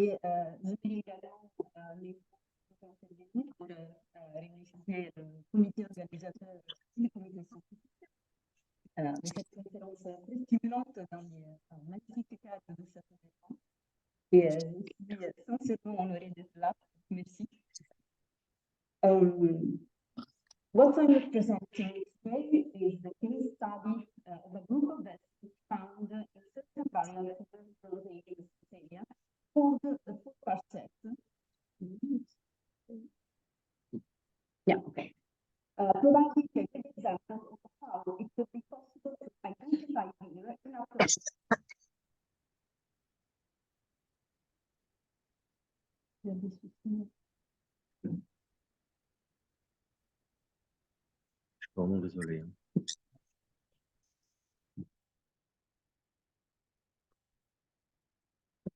et je vais également les intervenir pour remercier le comité organisateur et le comité scientifique de cette conférence très stimulante dans les magnifiques cadres de cet événement. Et je suis sincèrement honorée d'être là. Merci. What I'm presenting today is the case study of a group of vessels found in certain variant of the Rose area called the four-parcet. Yeah, okay. Providing a good example of how it could be possible to identify beer in our process. Vraiment désolé.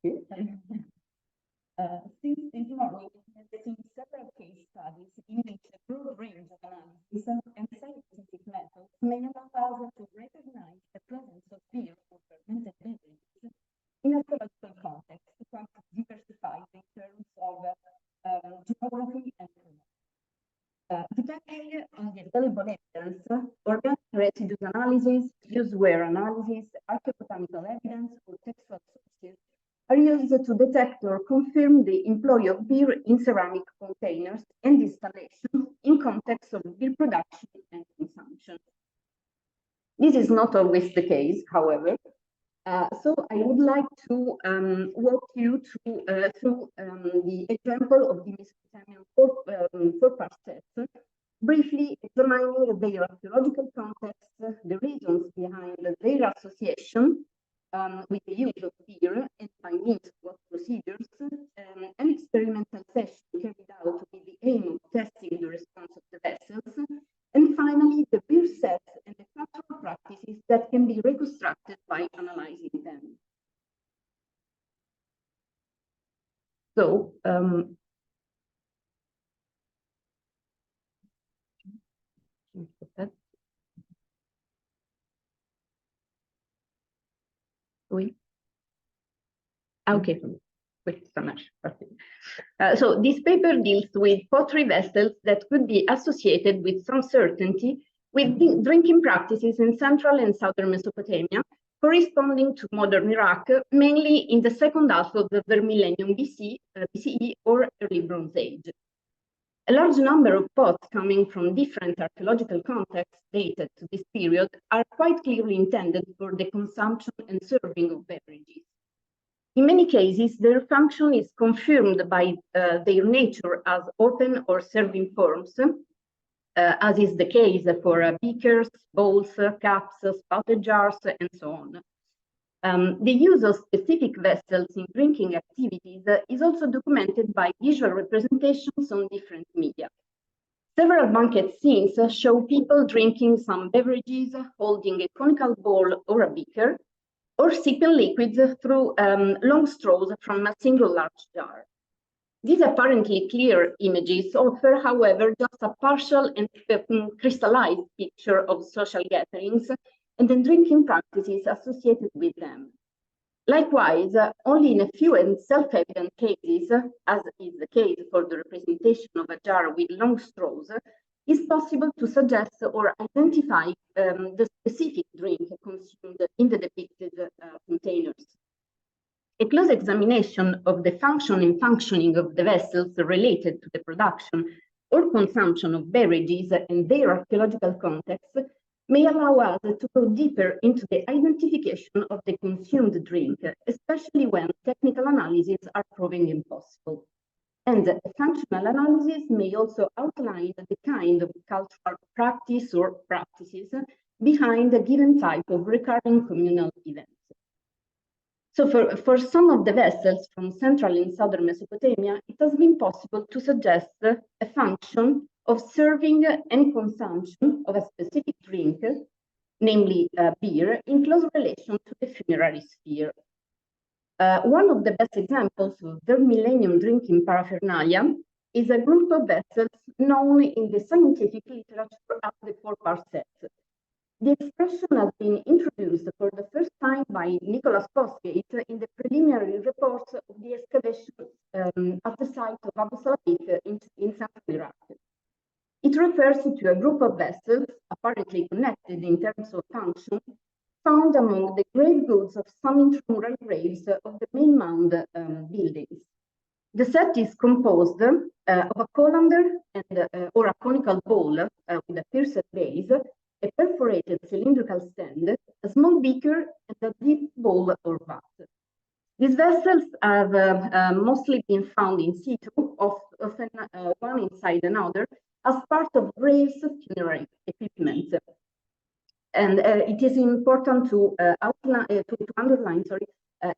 Okay. Since this morning, we have seen several case studies in which a broad range of analysis and scientific methods may allow us to recognize the presence of beer or fermented beverages in a archaeological context, quite diversified in terms of geography and climate. Depending on the available evidence, organic residues analysis, useware analysis, archaeobotanical evidence, or textual sources are used to detect or confirm the employ of beer in ceramic containers and installation in context of beer production and consumption. This is not always the case, however. So I would like to walk you through the example of the Mesopotamian four-parcets, briefly examining their archaeological context, the reasons behind their association with the use of beer and by means of what procedures, an experimental session carried out with the aim of testing the response of the vessels, and finally the beer sets and the cultural practices that can be reconstructed by analyzing them. So, oui. Okay. Wait so much. So this paper deals with pottery vessels that could be associated with some certainty with drinking practices in central and southern Mesopotamia, corresponding to modern Iraq, mainly in the second half of the third millennium BCE or early Bronze Age. A large number of pots coming from different archaeological contexts dated to this period are quite clearly intended for the consumption and serving of beverages. In many cases, their function is confirmed by their nature as open or serving forms, as is the case for beakers, bowls, cups, spouted jars, and so on. The use of specific vessels in drinking activities is also documented by visual representations on different media. Several banquet scenes show people drinking some beverages, holding a conical bowl or a beaker, or sipping liquids through long straws from a single large jar. These apparently clear images offer, however, just a partial and crystallized picture of social gatherings and the drinking practices associated with them. Likewise, only in a few and self-evident cases, as is the case for the representation of a jar with long straws, is possible to suggest or identify the specific drink consumed in the depicted containers. A close examination of the function and functioning of the vessels related to the production or consumption of beverages and their archaeological context may allow us to go deeper into the identification of the consumed drink, especially when technical analyses are proving impossible. And a functional analysis may also outline the kind of cultural practice or practices behind a given type of recurring communal events. So for some of the vessels from central and southern Mesopotamia, it has been possible to suggest a function of serving and consumption of a specific drink, namely beer, in close relation to the funerary sphere. One of the best examples of third millennium drinking paraphernalia is a group of vessels known in the scientific literature as the four-parcets. The expression has been introduced for the first time by Nicholas Bosgate in the preliminary report of the excavation at the site of Abu Salabik in central Iraq. It refers to a group of vessels, apparently connected in terms of function, found among the grave goods of some intramural graves of the main mound buildings. The set is composed of a colander and, or a conical bowl with a pierced base, a perforated cylindrical stand, a small beaker, and a deep bowl or vat. These vessels have mostly been found in situ, often one inside another, as part of graves funerary equipment. And it is important to underline,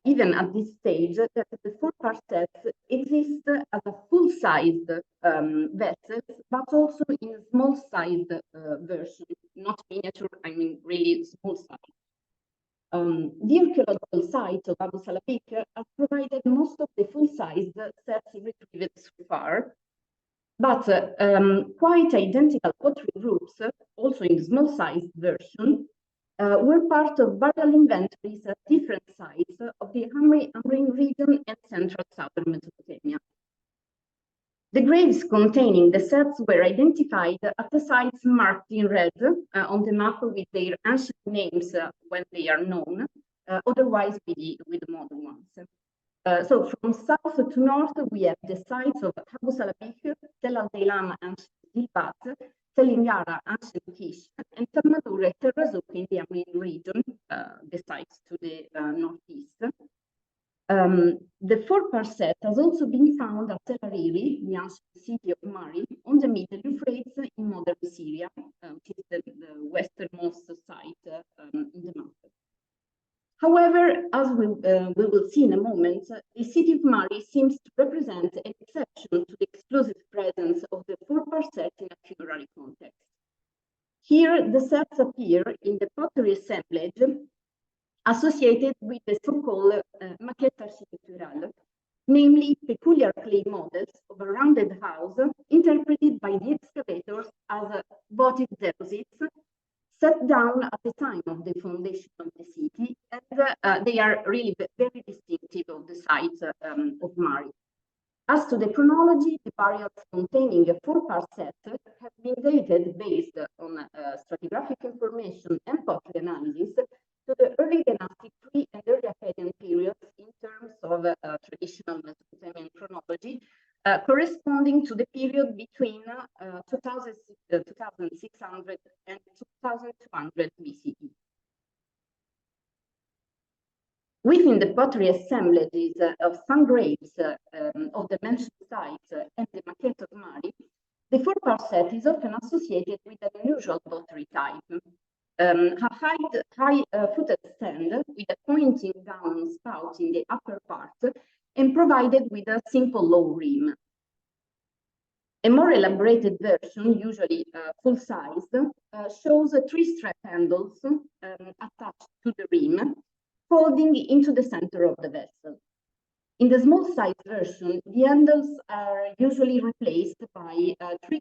even at this stage, that the 4-part set exists as a full-sized vessels, but also in a small-sized version, not miniature, I mean really small size. The archaeological site of Abu Salabik has provided most of the full-sized sets retrieved so far, but quite identical pottery groups, also in the small-sized version, were part of burial inventories at different sites of the Amrine region and central southern Mesopotamia. The graves containing the sets were identified at the sites marked in red on the map with their ancient names when they are known, otherwise with the modern ones. So from south to north, we have the sites of Abu Salabik, Tel al-Deilam, ancient Dilbat, Tel Ingara, ancient Kish, and Tamadur and Terrazuk in the Amrine region, the sites to the northeast. The 4-part set has also been found at Tel Hariri, the ancient city of Mari, on the Middle Euphrates in modern Syria, which is the westernmost site in the map. However, as we will see in a moment, the city of Mari seems to represent an exception to the exclusive presence of the 4-part set in a funerary context. Here, the sets appear in the pottery assemblage associated with the so-called maquette architecturale, namely peculiar clay models of a rounded house interpreted by the excavators as votive deposits set down at the time of the foundation of the city, and they are really very distinctive of the site of Mari. As to the chronology, the burials containing a 4-part set have been dated based on stratigraphic information and pottery analysis to the early dynastic pre and early Akkadian periods in terms of traditional Mesopotamian chronology, corresponding to the period between 2600 and 2200 BCE. Within the pottery assemblages of some graves of the mentioned sites and the maquette of Mari, the 4-part set is often associated with an unusual pottery type. A high-footed stand with a pointing down spout in the upper part and provided with a simple low rim. A more elaborated version, usually full-sized, shows 3 strap handles attached to the rim, folding into the center of the vessel. In the small-sized version, the handles are usually replaced by 3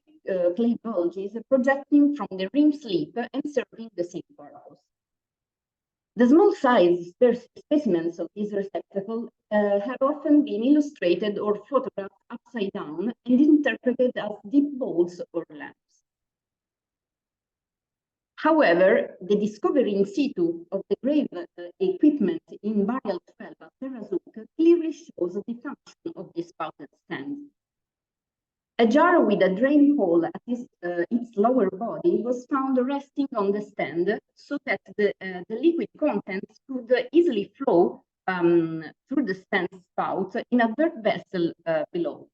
clay bulges projecting from the rim sleeve and serving the same purpose. The small-sized specimens of this receptacle have often been illustrated or photographed upside down and interpreted as deep bowls or lamps. However, the discovery in situ of the grave equipment in burial 12 at Terrazuk clearly shows the function of the spouted stand. A jar with a drain hole at its lower body was found resting on the stand so that the liquid contents could easily flow through the stand spout in a dirt vessel below.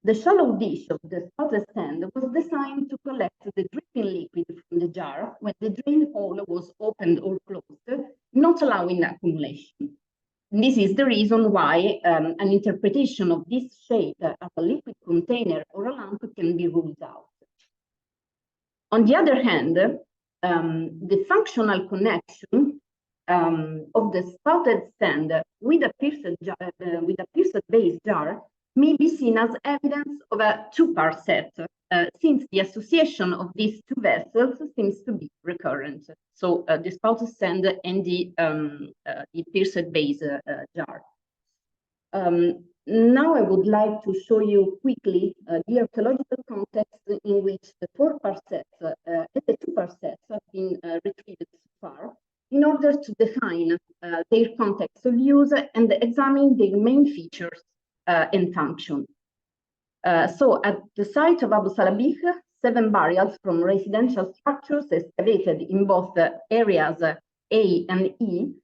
The shallow dish of the spouted stand was designed to collect the dripping liquid from the jar when the drain hole was opened or closed, not allowing accumulation. This is the reason why an interpretation of this shape as a liquid container or a lamp can be ruled out. On the other hand, the functional connection of the spouted stand with a pierced base jar may be seen as evidence of a 2-part set since the association of these two vessels seems to be recurrent. So the spouted stand and the pierced base jar. Now I would like to show you quickly the archaeological context in which the 4 parsecs and the 2 parsecs have been retrieved so far, in order to define their context of use and examine their main features and function. So at the site of Abu Salabih, 7 burials from residential structures excavated in both areas A and E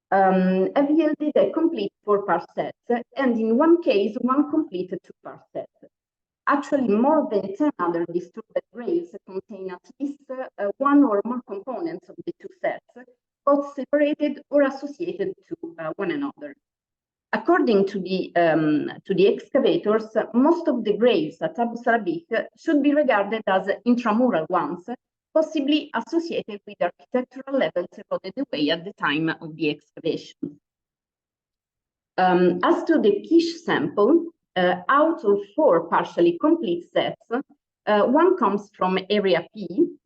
have yielded a complete 4 parsecs, and in one case, 1 complete 2 parsecs. Actually, more than 10 other disturbed graves contain at least 1 or more components of the 2 sets, both separated or associated to one another. According to the excavators, most of the graves at Abu Salabih should be regarded as intramural ones, possibly associated with architectural levels eroded away at the time of the excavation. As to the quiche sample, out of 4 partially complete sets, 1 comes from area P,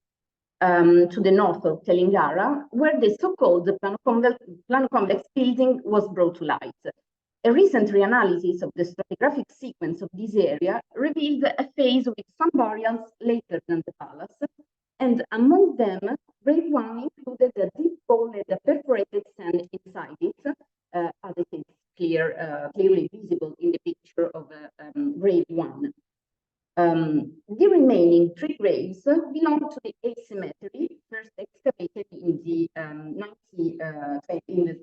to the north of Telangana, where the so-called plano-convex building was brought to light. A recent reanalysis of the stratigraphic sequence of this area revealed a phase with some burials later than the palace, and among them, grave 1 included a deep bolled perforated sand inside it, as it is clearly visible in the picture of grave 1. The remaining 3 graves belong to the asymmetry, first excavated in the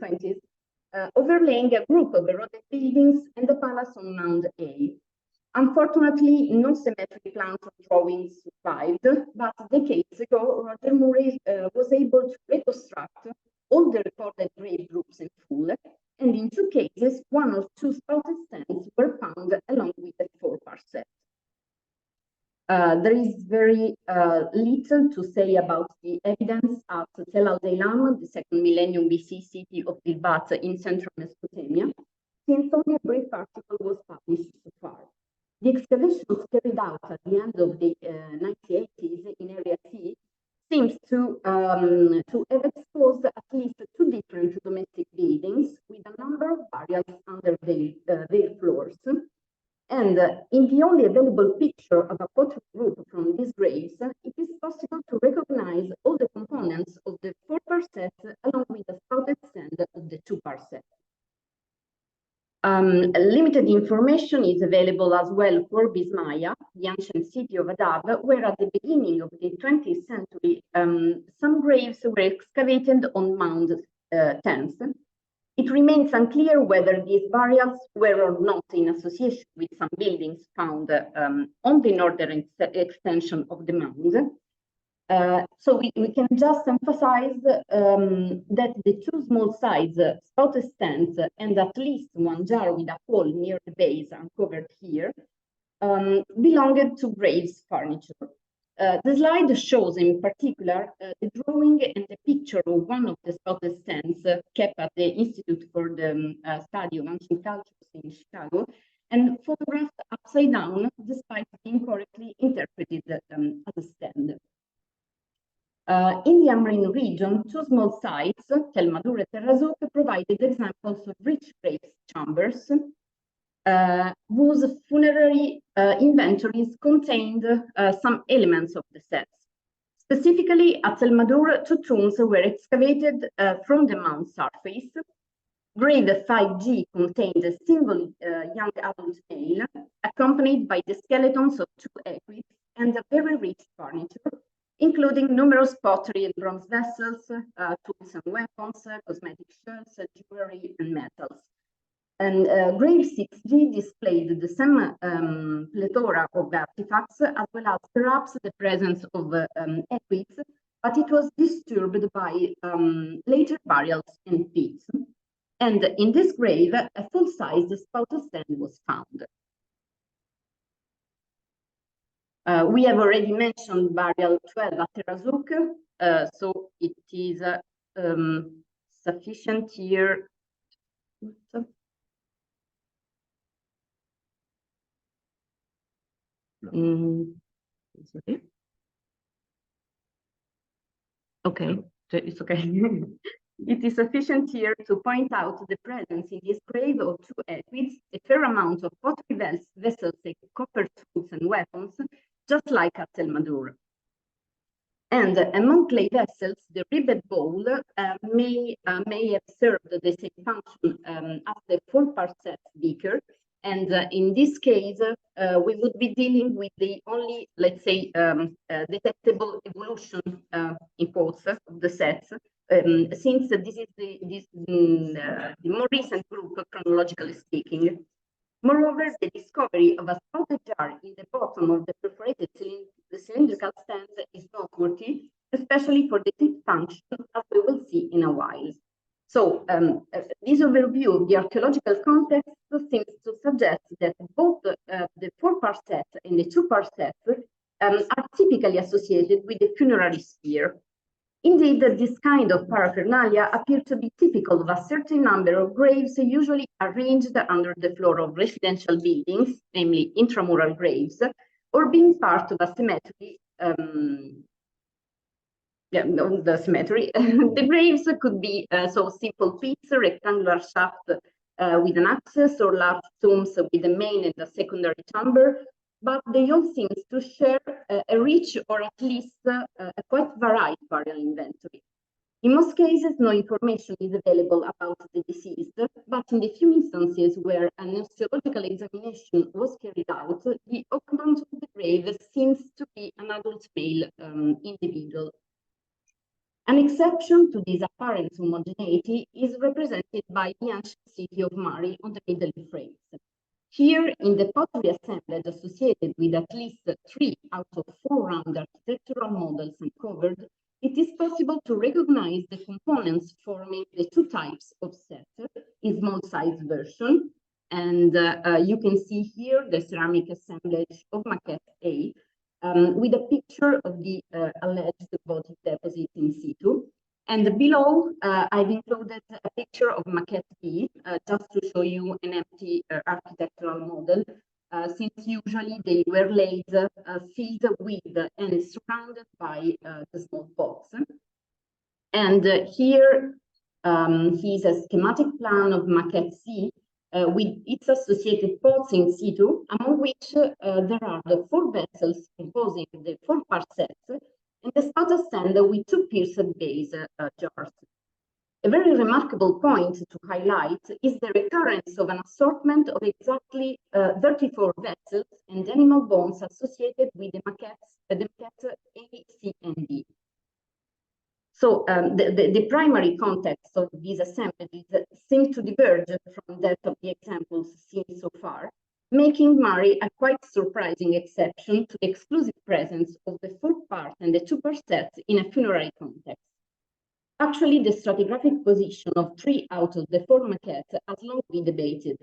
20s, overlaying a group of eroded buildings and the palace on Mound A. Unfortunately, no symmetric plans or drawings survived, but decades ago, Roger Murray was able to reconstruct all the recorded grave groups in full, and in 2 cases, 1 or 2 spouted stands were found along with the 4 parsecs. There is very little to say about the evidence at Tel al-Daylam, the 2nd millennium BC city of Dilbat in central Mesopotamia, since only a brief article was published so far. The excavations carried out at the end of the 1980s in Area C seems to have exposed at least 2 different domestic buildings with a number of burials under their floors. And in the only available picture of a pottery group from these graves, it is possible to recognize all the components of the 4 parsecs along with the spouted sand of the 2 parsecs. Limited information is available as well for Bismaya, the ancient city of Adab, where at the beginning of the 20th century, some graves were excavated on Mound 10. It remains unclear whether these burials were or not in association with some buildings found on the northern extension of the mound. So we can just emphasize that the 2 small size spouted stands and at least 1 jar with a hole near the base uncovered here belonged to graves furniture. The slide shows in particular the drawing and the picture of one of the spouted stands kept at the Institute for the Study of Ancient Cultures in Chicago and photographed upside down despite being correctly interpreted as a stand. In the Amrin region, 2 small sites, Tel Madur and Terrazouk, provided examples of rich grave chambers whose funerary inventories contained some elements of the sets. Specifically, at Tel Madur, 2 tombs were excavated from the mound surface. Grave 5G contained a single young adult male, accompanied by the skeletons of 2 equids and a very rich furniture, including numerous pottery and bronze vessels, tools and weapons, cosmetic shells, jewelry, and metals. And grave 6G displayed the same plethora of artifacts, as well as perhaps the presence of equids, but it was disturbed by later burials and pits. And in this grave, a full-sized spouted stand was found. We have already mentioned burial 12 at Terrazouk, so it is sufficient here. Sorry. Okay, it's okay. It is sufficient here to point out the presence in this grave of two equids, a fair amount of pottery vessels, copper tools and weapons, just like at El Madur. And among clay vessels, the ribbed bowl may have served the same function as the 4-parcet beaker. And in this case, we would be dealing with the only, let's say, detectable evolution in quotes of the sets, since this is the more recent group, chronologically speaking. Moreover, the discovery of a spouted jar in the bottom of the perforated cylindrical stand is noteworthy, especially for the tip function, as we will see in a while. So this overview of the archaeological context seems to suggest that both the 4-part set and the 2-part set are typically associated with the funerary sphere. Indeed, this kind of paraphernalia appear to be typical of a certain number of graves usually arranged under the floor of residential buildings, namely intramural graves, or being part of a cemetery. The cemetery. The graves could be so simple pits, rectangular shaft with an access, or large tombs with a main and a secondary chamber, but they all seem to share a rich, or at least a quite varied burial inventory. In most cases, no information is available about the deceased, but in the few instances where an osteological examination was carried out, the occupant of the grave seems to be an adult male individual. An exception to this apparent homogeneity is represented by the ancient city of Mari on the Middle Euphrates. Here, in the pottery assemblage associated with at least 3 out of 4 round architectural models uncovered, it is possible to recognize the components forming the 2 types of set, in small size version, and you can see here the ceramic assemblage of maquette A, with a picture of the alleged body deposit in situ. And below, I've included a picture of maquette B, just to show you an empty architectural model, since usually they were laid filled with and surrounded by the small box. And here is a schematic plan of maquette C, with its associated pots in situ, among which there are the 4 vessels composing the 4-part set, and the spouted stand with 2 pierced base jars. A very remarkable point to highlight is the recurrence of an assortment of exactly 34 vessels and animal bones associated with the maquette A, C, and D. So the primary context of these assemblages seem to diverge from that of the examples seen so far, making Mari a quite surprising exception to the exclusive presence of the 4-part and the 2-part sets in a funerary context. Actually, the stratigraphic position of 3 out of the 4 maquettes has long been debated.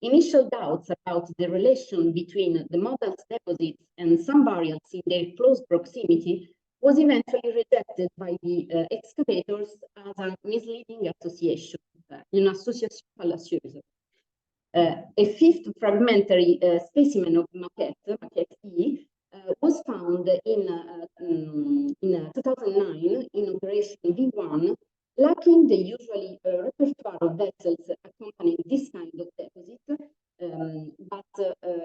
Initial doubts about the relation between the model's deposits and some burials in their close proximity was eventually rejected by the excavators as a misleading association, une association fallacieuse. A 5th fragmentary specimen of maquette E, was found in 2009 in operation V1, lacking the usually repertoire of vessels accompanying this kind of deposit, but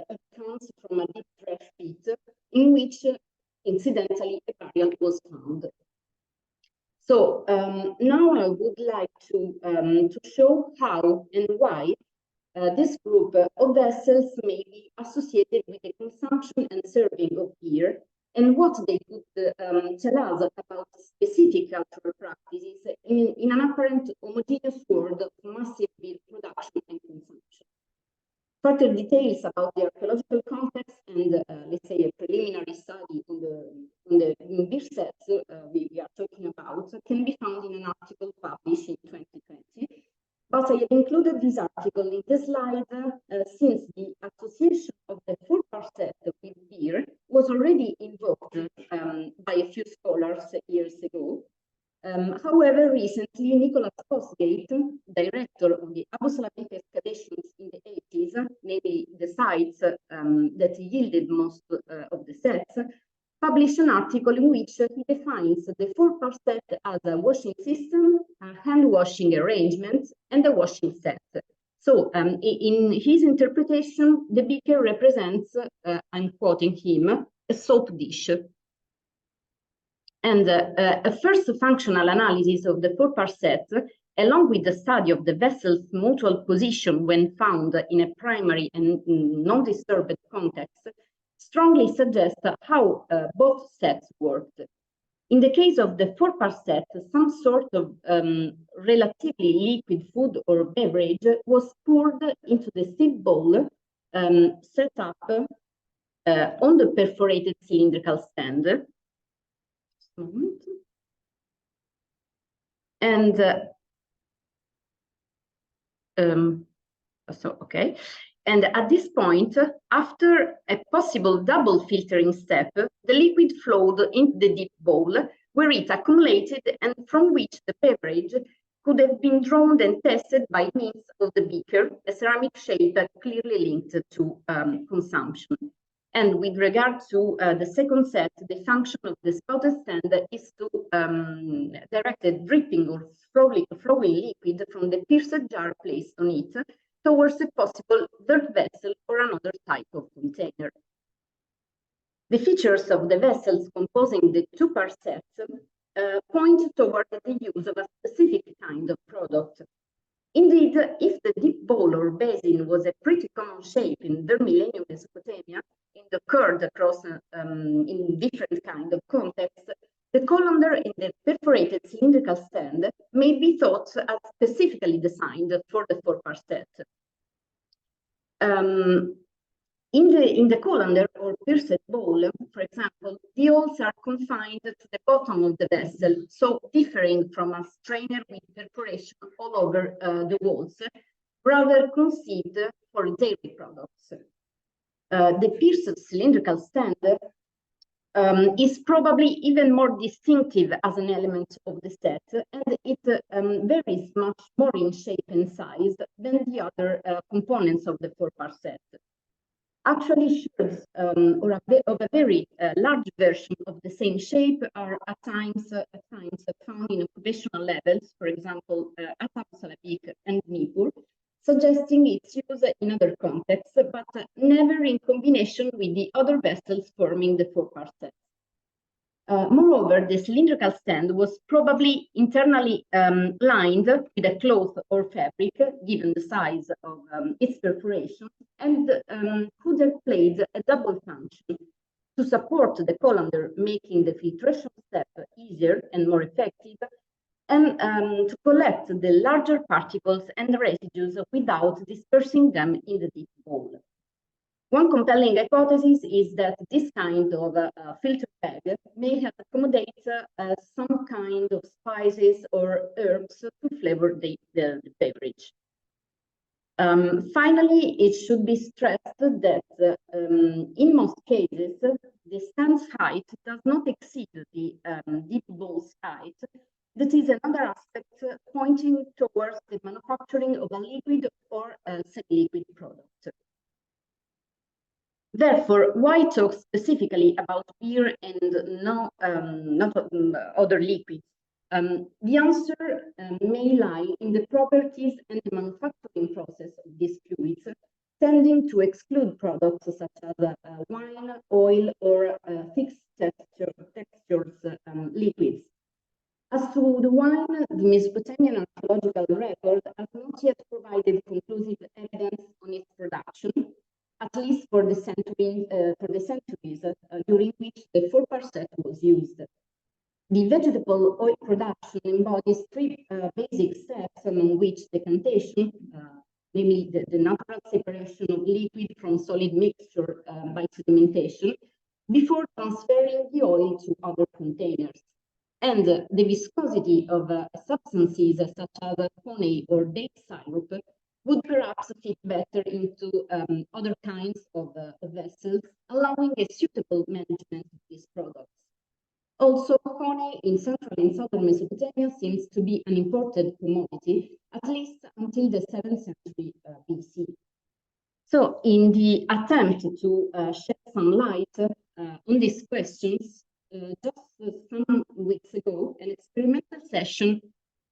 it comes from a deep trash pit in which, incidentally, a burial was found. So now I would like to show how and why this group of vessels may be associated with the consumption and serving of beer, and what they could tell us about specific cultural practices in an apparent homogeneous world of massive beer production and consumption. Further details about the archaeological context and, let's say, a preliminary study on the beer sets we are talking about can be found in an article published in 2020. But I have included this article in the slide since the association of the 4-part set with beer was already invoked by a few scholars years ago. However, recently, Nicholas Postgate, director of the Abu Salamik excavations in the 80s, namely the sites that yielded most of the sets, published an article in which he defines the 4-part set as a washing system, a hand washing arrangement, and a washing set. So in his interpretation, the beaker represents, I'm quoting him, a soap dish. And a first functional analysis of the 4-part set, along with the study of the vessel's mutual position when found in a primary and non-disturbed context, strongly suggests how both sets worked. In the case of the 4-part set, some sort of relatively liquid food or beverage was poured into the sieve bowl set up on the perforated cylindrical stand. And And at this point, after a possible double filtering step, the liquid flowed into the deep bowl where it accumulated and from which the beverage could have been drawn and tested by means of the beaker, a ceramic shape clearly linked to consumption. And with regard to the second set, the function of the spouted stand is to direct the dripping or flowing liquid from the pierced jar placed on it towards a possible dirt vessel or another type of container. The features of the vessels composing the 2-part sets point toward the use of a specific kind of product. Indeed, if the deep bowl or basin was a pretty common shape in the millennium Mesopotamia, in the curd across in different kind of contexts, the colander in the perforated cylindrical stand may be thought as specifically designed for the 4-part set. In the colander or pierced bowl, for example, the holes are confined to the bottom of the vessel, so differing from a strainer with perforation all over the walls, rather conceived for dairy products. The pierced cylindrical stand is probably even more distinctive as an element of the set, and it varies much more in shape and size than the other components of the 4-part set. Actually, shards of a very large version of the same shape are at times found in occupational levels, for example, at Apsalabik and Nippur, suggesting its use in other contexts, but never in combination with the other vessels forming the 4-part set. Moreover, the cylindrical stand was probably internally lined with a cloth or fabric, given the size of its perforation, and could have played a double function to support the colander, making the filtration step easier and more effective, and to collect the larger particles and residues without dispersing them in the deep bowl. One compelling hypothesis is that this kind of filter bag may have accommodated some kind of spices or herbs to flavor the beverage. Finally, it should be stressed that in most cases, the stand's height does not exceed the deep bowl's height. That is another aspect pointing towards the manufacturing of a liquid or a semi-liquid product. Therefore, why talk specifically about beer and not other liquids? The answer may lie in the properties and the manufacturing process of these fluids, tending to exclude products such as wine, oil, or fixed textures liquids. As to the wine, the Mesopotamian archaeological record has not yet provided conclusive evidence on its production, at least for the centuries during which the 4-part set was used. The vegetable oil production embodies 3 basic steps, among which decantation, namely the natural separation of liquid from solid mixture by sedimentation, before transferring the oil to other containers. And the viscosity of substances such as honey or date syrup would perhaps fit better into other kinds of vessels, allowing a suitable management of these products. Also, honey in central and southern Mesopotamia seems to be an imported commodity, at least until the 7th century BC. So, in the attempt to shed some light on these questions, just some weeks ago, an experimental session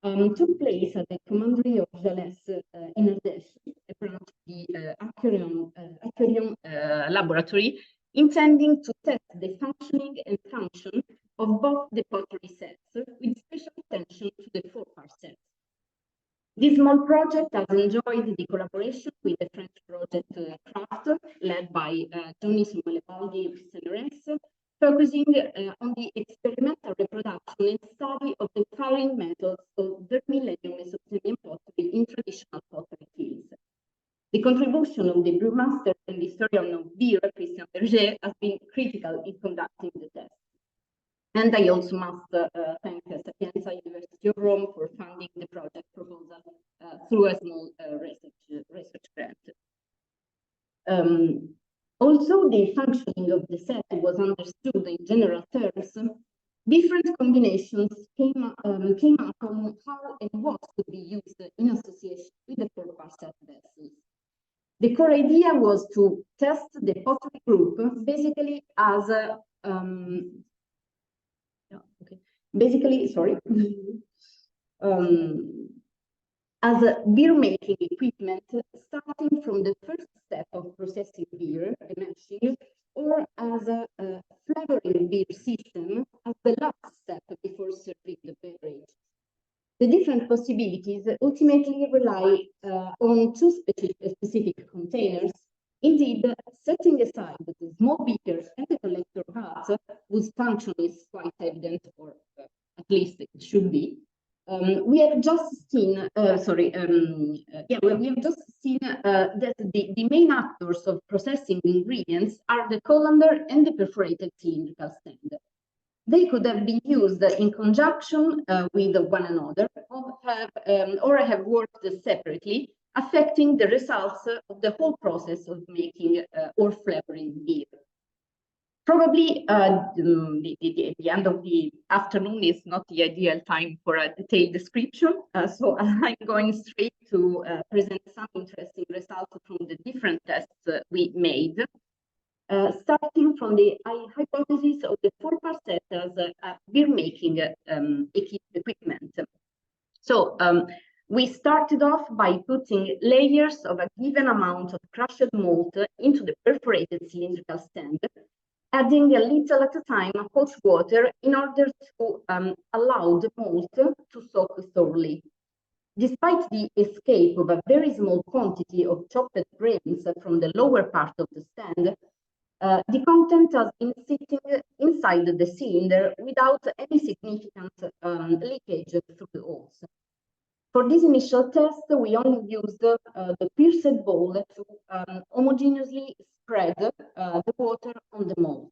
took place at the commandery of Jalès in Ardèche, a branch of the Archéologie laboratory, intending to test the functioning and function of both the pottery sets, with special attention to the 4-part sets. This small project has enjoyed the collaboration with the French project Craft, led by Tony Somalebaldi of CNRS, focusing on the experimental reproduction and study of the firing methods of the millennium Mesopotamian pottery in traditional pottery fields. The contribution of the brewmaster and historian of beer, Christian Berger, has been critical in conducting the test. And I also must thank Sapienza, University of Rome, for funding the project proposal through a small research grant. Also, the functioning of the set was understood in general terms. Different combinations came up on how and what could be used in association with the 4-part set vessels. The core idea was to test the pottery group basically as a as a beer making equipment, starting from the first step of processing beer, the mashing, or as a flavoring beer system as the last step before serving the beverage. The different possibilities ultimately rely on 2 specific containers. Indeed, setting aside the small beakers and the collector vat, whose function is quite evident, or at least it should be, we have just seen, that the main actors of processing ingredients are the colander and the perforated cylindrical stand. They could have been used in conjunction with one another, or have worked separately, affecting the results of the whole process of making or flavoring beer. Probably the end of the afternoon is not the ideal time for a detailed description, so I'm going straight to present some interesting results from the different tests we made, starting from the hypothesis of the 4-part set as a beer-making equipment. So we started off by putting layers of a given amount of crushed malt into the perforated cylindrical stand, adding a little at a time hot water in order to allow the malt to soak thoroughly. Despite the escape of a very small quantity of chopped grains from the lower part of the stand, the content has been sitting inside the cylinder without any significant leakage through the holes. For this initial test, we only used the pierced bowl to homogeneously spread the water on the malt.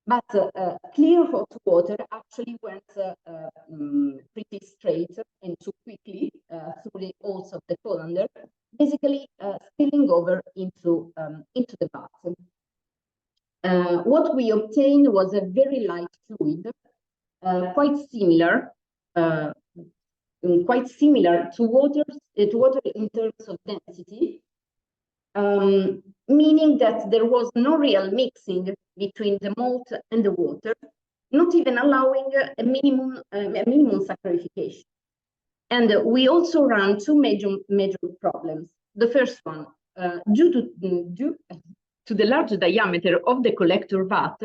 But clear hot water actually went pretty straight and too quickly through the holes of the colander, basically spilling over into the vat. What we obtained was a very light fluid, quite similar to water in terms of density, meaning that there was no real mixing between the malt and the water, not even allowing a minimum saccharification. And we also ran 2 major problems. The first one, due to the large diameter of the collector vat,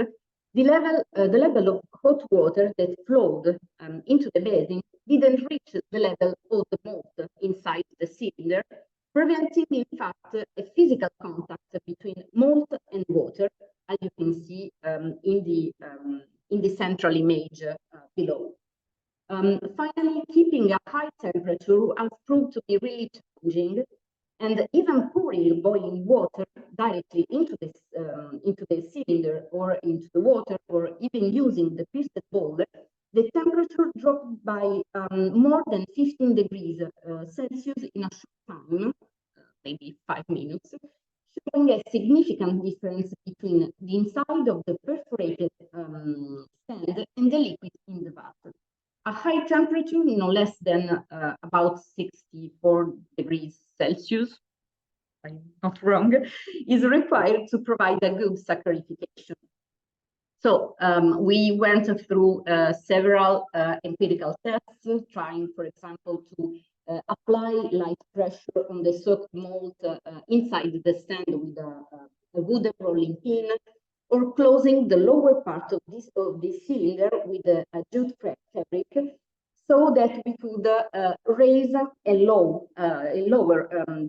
the level of hot water that flowed into the basin didn't reach the level of the malt inside the cylinder, preventing, in fact, a physical contact between malt and water, as you can see in the central image below. Finally, keeping a high temperature has proved to be really challenging, and even pouring boiling water directly into the cylinder or into the water, or even using the pierced bowl, the temperature dropped by more than 15 degrees Celsius in a short time, maybe 5 minutes, showing a significant difference between the inside of the perforated stand and the liquid in the vat. A high temperature, no less than about 64 degrees Celsius, if I'm not wrong, is required to provide a good saccharification. So we went through several empirical tests, trying, for example, to apply light pressure on the soaked malt inside the stand with a wooden rolling pin, or closing the lower part of this cylinder with a jute fabric, so that we could raise and lower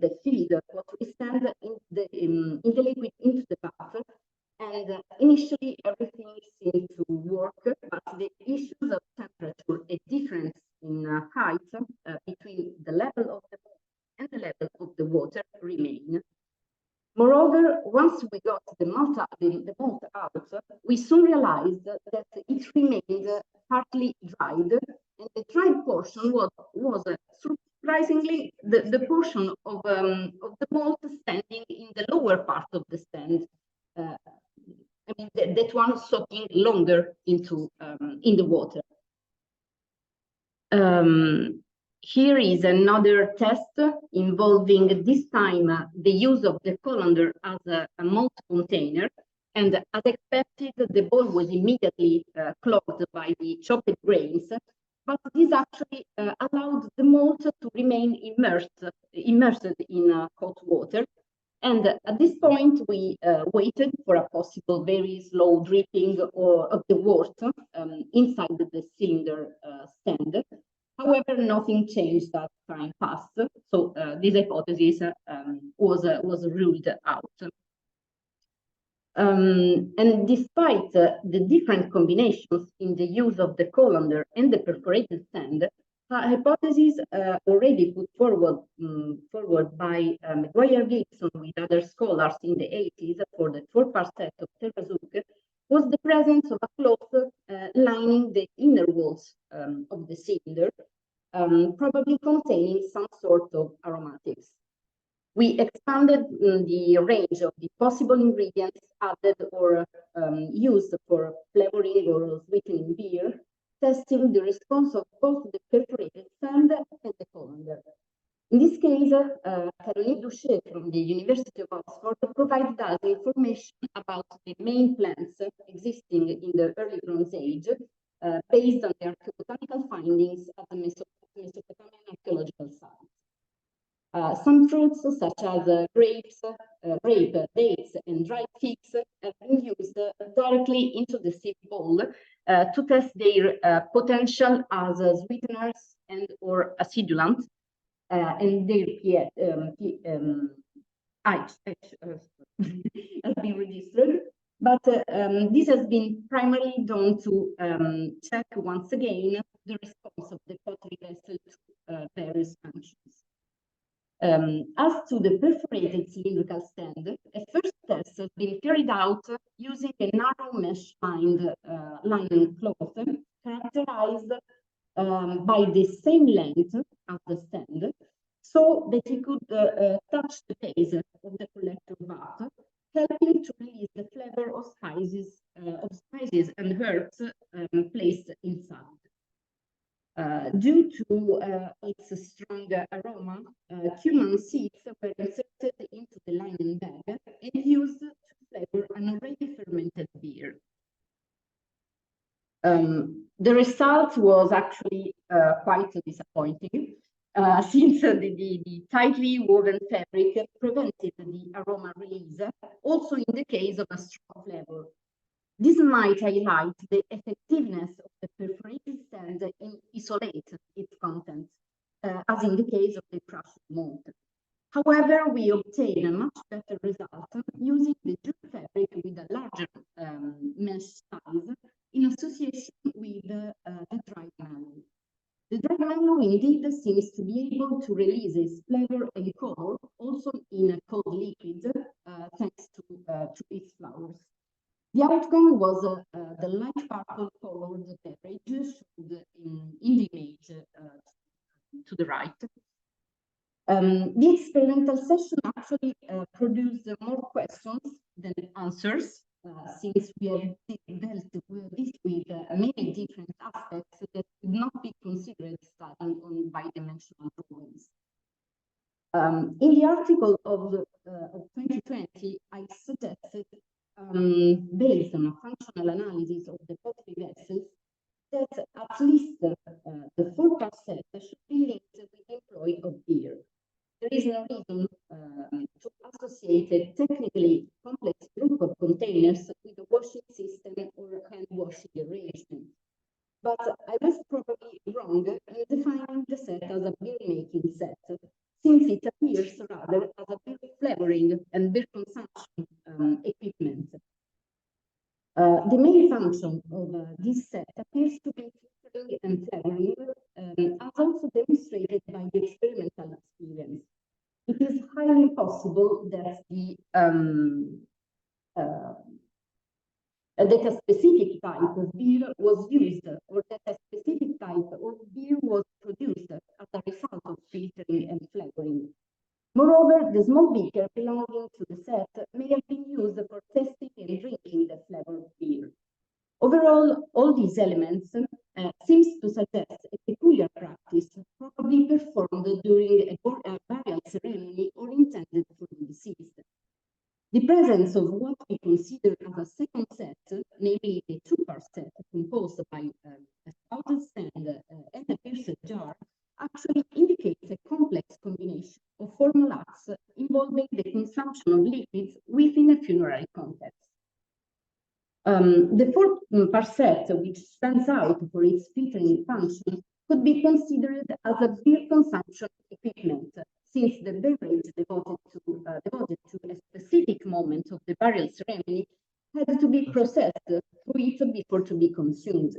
the filled pottery stand in the liquid into the bath. And initially, everything seemed to work, but the issues of temperature, a difference in height between the level of the malt and the level of the water remain. Moreover, once we got the malt out, we soon realized that it remained partly dried, and the dried portion was surprisingly the portion of the malt standing in the lower part of the stand. I mean, that one soaking longer into in the water. Here is another test involving this time the use of the colander as a malt container, and as expected, the bowl was immediately clogged by the chopped grains, but this actually allowed the malt to remain immersed in hot water. And at this point, we waited for a possible very slow dripping of the wort inside the cylinder stand. However, nothing changed as time passed, so this hypothesis was ruled out. And despite the different combinations in the use of the colander and the perforated stand, hypotheses already put forward by McGuire-Gibson with other scholars in the 80s for the 4-part set of Terrazook was the presence of a cloth lining the inner walls of the cylinder, probably containing some sort of aromatics. We expanded the range of the possible ingredients added or used for flavoring or sweetening beer, testing the response of both the perforated stand and the colander. In this case, Caroline Douchet from the University of Oxford provided us information about the main plants existing in the early Bronze Age, based on the archaeobotanical findings at the Mesopotamian archaeological sites. Some fruits, such as grapes, grape, dates, and dried figs, have been used directly into the sieve bowl to test their potential as sweeteners and or acidulants, and their pH has been registered. But this has been primarily done to check once again the response of the pottery vessel to various functions. As to the perforated cylindrical stand, a first test has been carried out using a narrow mesh-lined linen cloth characterized by the same length as the stand, so that it could touch the base of the collector vat, helping to release the flavor of spices and herbs placed inside. Due to its strong aroma, cumin seeds were inserted into the linen bag and used to flavor an already fermented beer. The result was actually quite disappointing, since the tightly woven fabric prevented the aroma release, also in the case of a strong flavor. This might highlight the effectiveness of the perforated stand and isolate its contents, as in the case of the crushed malt. However, we obtain a much better result using the jute fabric with a larger mesh size in association with the dried mellow. The dried mellow indeed seems to be able to release its flavor and color also in a cold liquid, thanks to its flowers. The outcome was the light purple colored beverage showed in the image to the right. The experimental session actually produced more questions than answers, since we have dealt with this with many different aspects that could not be considered studying on bidimensional drawings. In the article of 2020, I suggested based on a functional analysis of the pottery vessels, that at least the 4% should be linked with the employ of beer. There is no reason to associate a technically complex group of containers with a washing system or hand washing arrangement. But I was probably wrong in defining the set as a beer making set, since it appears rather as a beer flavoring and beer consumption equipment. The main function of this set appears to be filtering and flavoring, as also demonstrated by the experimental experience. It is highly possible that that a specific type of beer was used, or that a specific type of beer was produced as a result of filtering and flavoring. Moreover, the small beaker belonging to the set may have been used for testing and drinking the flavor of beer. Overall, all these elements seems to suggest a peculiar practice, probably performed during a burial ceremony or intended for the deceased. The presence of what we consider as a second set, namely a two-part set composed by a spouted stand and a pierced jar, actually indicates a complex combination of formal acts involving the consumption of liquids within a funerary context. The fourth set, which stands out for its filtering function, could be considered as a beer consumption equipment, since the beverage devoted to a specific moment of the burial ceremony had to be processed through it before to be consumed.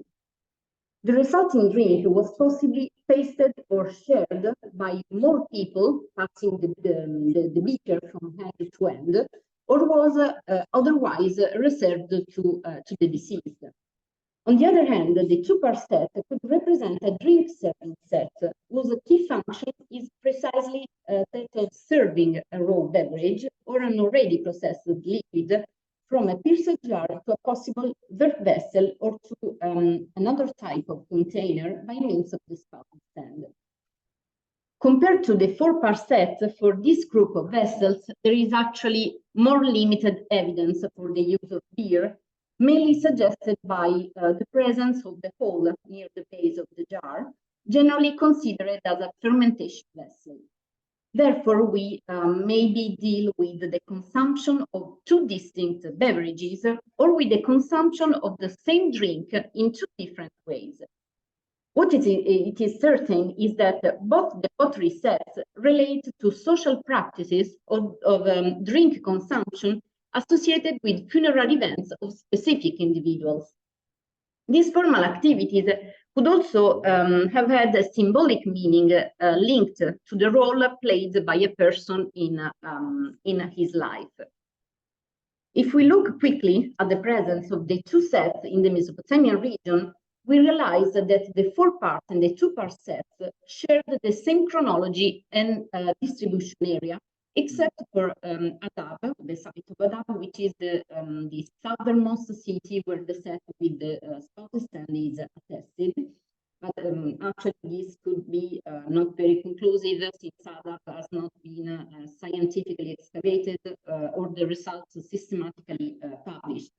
The resulting drink was possibly tasted or shared by more people, passing the beaker from hand to hand, or was otherwise reserved to the deceased. On the other hand, the two-part set could represent a drink serving set, whose key function is precisely that of serving a raw beverage or an already processed liquid from a pierced jar to a possible vessel or to another type of container by means of the spouted stand. Compared to the four-part set, for this group of vessels, there is actually more limited evidence for the use of beer, mainly suggested by the presence of the hole near the base of the jar, generally considered as a fermentation vessel. Therefore, we maybe deal with the consumption of two distinct beverages, or with the consumption of the same drink in two different ways. What it is certain is that both the pottery sets relate to social practices of drink consumption associated with funeral events of specific individuals. These formal activities could also have had a symbolic meaning linked to the role played by a person in his life. If we look quickly at the presence of the two sets in the Mesopotamian region, we realize that the four-part and the two-part sets shared the same chronology and distribution area, except for Adab, the site of Adab, which is the southernmost city where the set with the spouted stand is attested. But actually, this could be not very conclusive, since Adab has not been scientifically excavated or the results systematically published.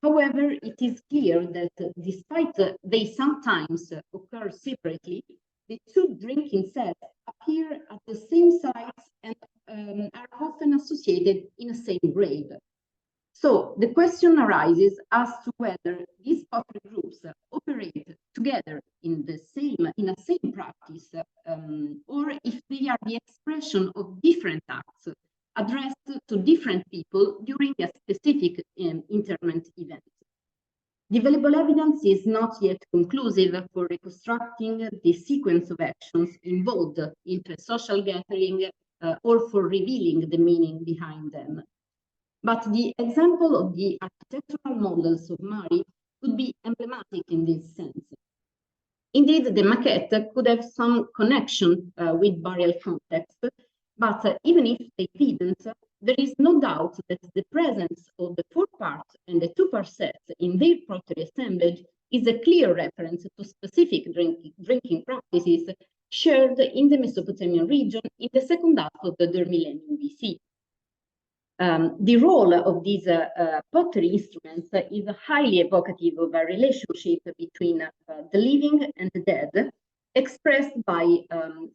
However, it is clear that despite they sometimes occur separately, the two drinking sets appear at the same sites and are often associated in the same grave. So the question arises as to whether these pottery groups operate together in a same practice, or if they are the expression of different acts addressed to different people during a specific interment event. The available evidence is not yet conclusive for reconstructing the sequence of actions involved into a social gathering or for revealing the meaning behind them. But the example of the architectural models of Mardi could be emblematic in this sense. Indeed, the maquette could have some connection with burial context, but even if they didn't, there is no doubt that the presence of the four-part and the two-part sets in their pottery assemblage is a clear reference to specific drinking practices shared in the Mesopotamian region in the second half of the third millennium BC. The role of these pottery instruments is highly evocative of a relationship between the living and the dead, expressed by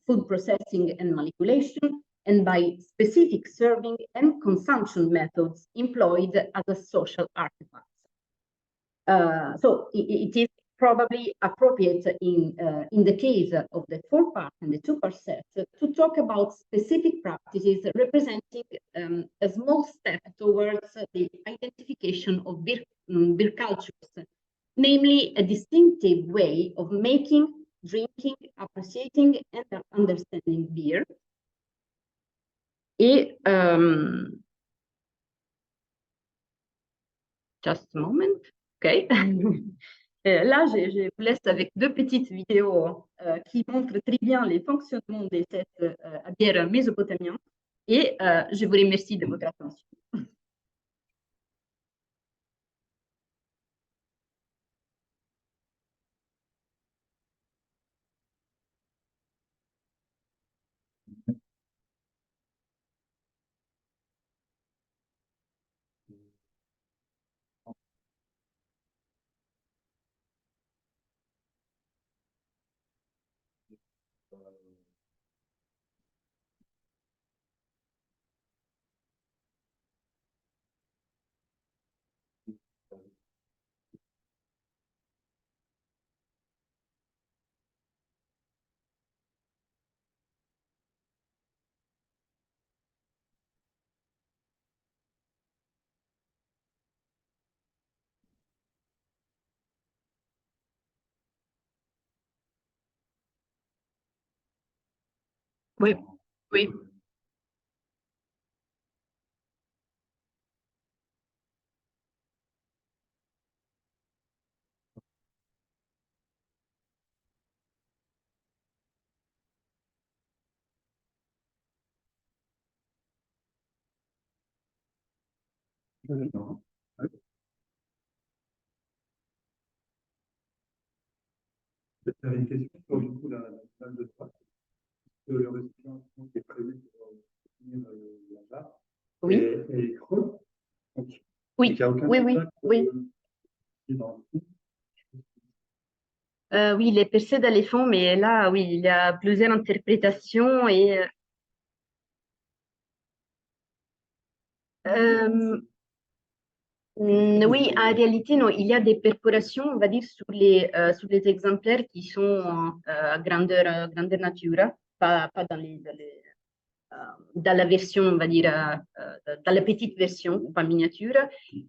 food processing and manipulation, and by specific serving and consumption methods employed as a social artifact. So it is probably appropriate in the case of the 4-part and the 2-part set to talk about specific practices representing a small step towards the identification of beer cultures, namely a distinctive way of making, drinking, appreciating, and understanding beer. Et just a moment, ok. Là, je vous laisse avec 2 petites vidéos qui montrent très bien les fonctionnements de cette bière mésopotamienne et je vous remercie de votre attention. Oui, oui. J'avais une question sur du coup, la salle de droite. Le récipient qui est prévu pour soutenir la jarre Oui. est creux. Donc, Oui, il n'y a aucun oui, oui, contact oui. Dans le Oui, il est percé dans les fonds, mais là, oui, il y a plusieurs interprétations et oui, en réalité, non, il y a des perforations, on va dire, sur les exemplaires qui sont à grandeur nature, pas dans dans la version, on va dire, dans la petite version, pas miniature.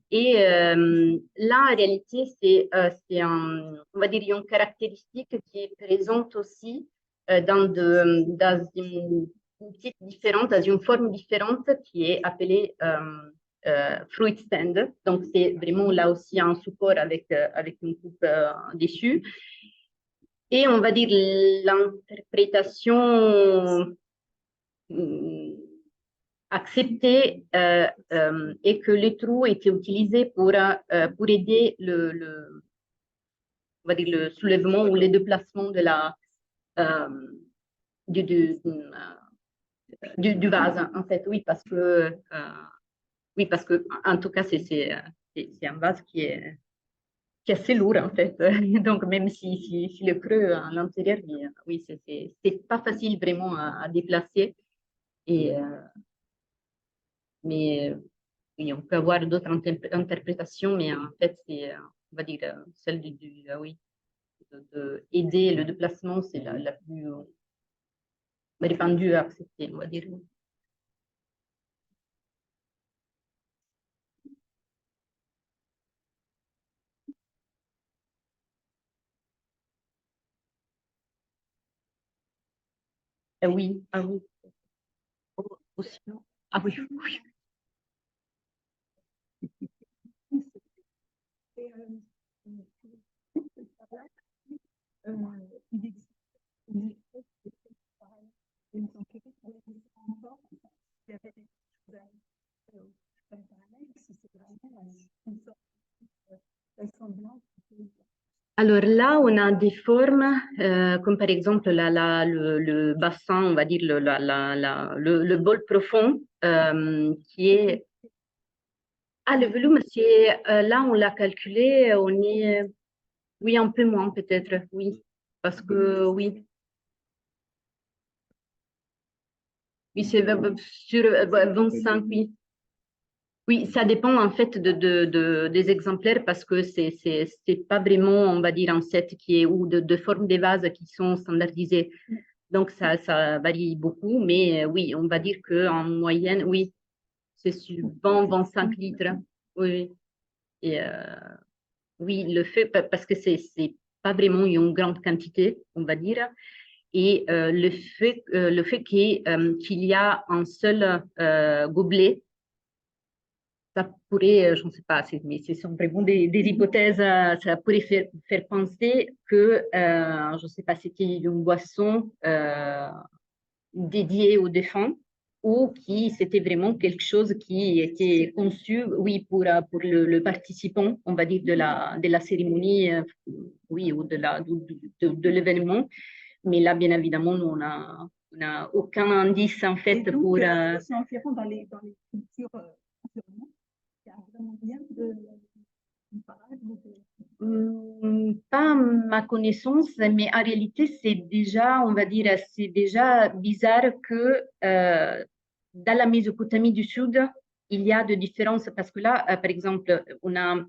Et là, en réalité, c'est on va dire, une caractéristique qui est présente aussi dans une petite différente, dans une forme différente qui est appelée fruit stand. Donc, c'est vraiment là aussi un support avec une coupe dessus. Et on va dire l'interprétation acceptée et que le trou était utilisé pour aider on va dire le soulèvement ou le déplacement de du vase, en fait, oui, parce que en tout cas, c'est un vase qui est assez lourd, en fait. Donc, même si le creux à l'intérieur, oui, c'est pas facile vraiment à déplacer. Et, mais oui, on peut avoir d'autres interprétations, mais en fait, c'est, on va dire, celle oui, aider le déplacement, c'est la plus répandue à accepter, on va dire. Oui, ah oui. Aussi, non. Ah oui, oui. Alors là, on a des formes, comme par exemple le bassin, on va dire le bol profond, qui est Ah, le volume, c'est là, on l'a calculé, on est, oui, un peu moins peut-être, oui, parce que oui. Oui, c'est sur 25, oui. Oui, ça dépend en fait des exemplaires parce que c'est pas vraiment, on va dire, un set qui est ou de formes des vases qui sont standardisées. Donc, ça varie beaucoup, mais oui, on va dire qu'en moyenne, oui, c'est sur 20-25 litres. Oui, oui. Et oui, le fait, parce que c'est pas vraiment une grande quantité, on va dire. Et le fait qu'il y a un seul gobelet, ça pourrait, je ne sais pas, mais ce sont vraiment des hypothèses, ça pourrait faire penser que, je ne sais pas, c'était une boisson dédiée aux défunts ou qui c'était vraiment quelque chose qui était conçu, oui, pour le participant, on va dire, de la cérémonie, oui, ou de l'événement. Mais là, bien évidemment, on n'a aucun indice, en fait, donc, pour... c'est environ dans les cultures environnement, il y a vraiment bien de parade. Pas à ma connaissance, mais en réalité, c'est déjà, on va dire, c'est déjà bizarre que dans la Mésopotamie du Sud, il y a de différences, parce que là, par exemple, on a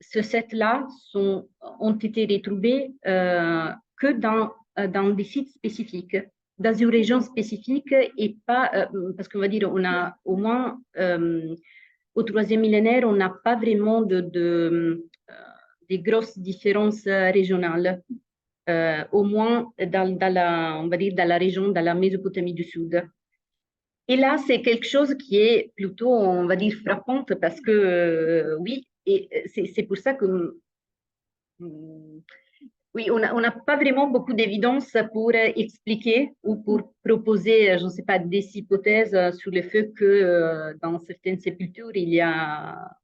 ce set-là ont été retrouvés que dans des sites spécifiques, dans une région spécifique et pas, parce qu'on va dire, on a au moins au troisième millénaire, on n'a pas vraiment des grosses différences régionales, au moins on va dire, dans la région, dans la Mésopotamie du Sud. Et là, c'est quelque chose qui est plutôt, on va dire, frappante parce que, oui, et c'est pour ça que oui, on n'a pas vraiment beaucoup d'évidence pour expliquer ou pour proposer, je ne sais pas, des hypothèses sur le fait que dans certaines sépultures,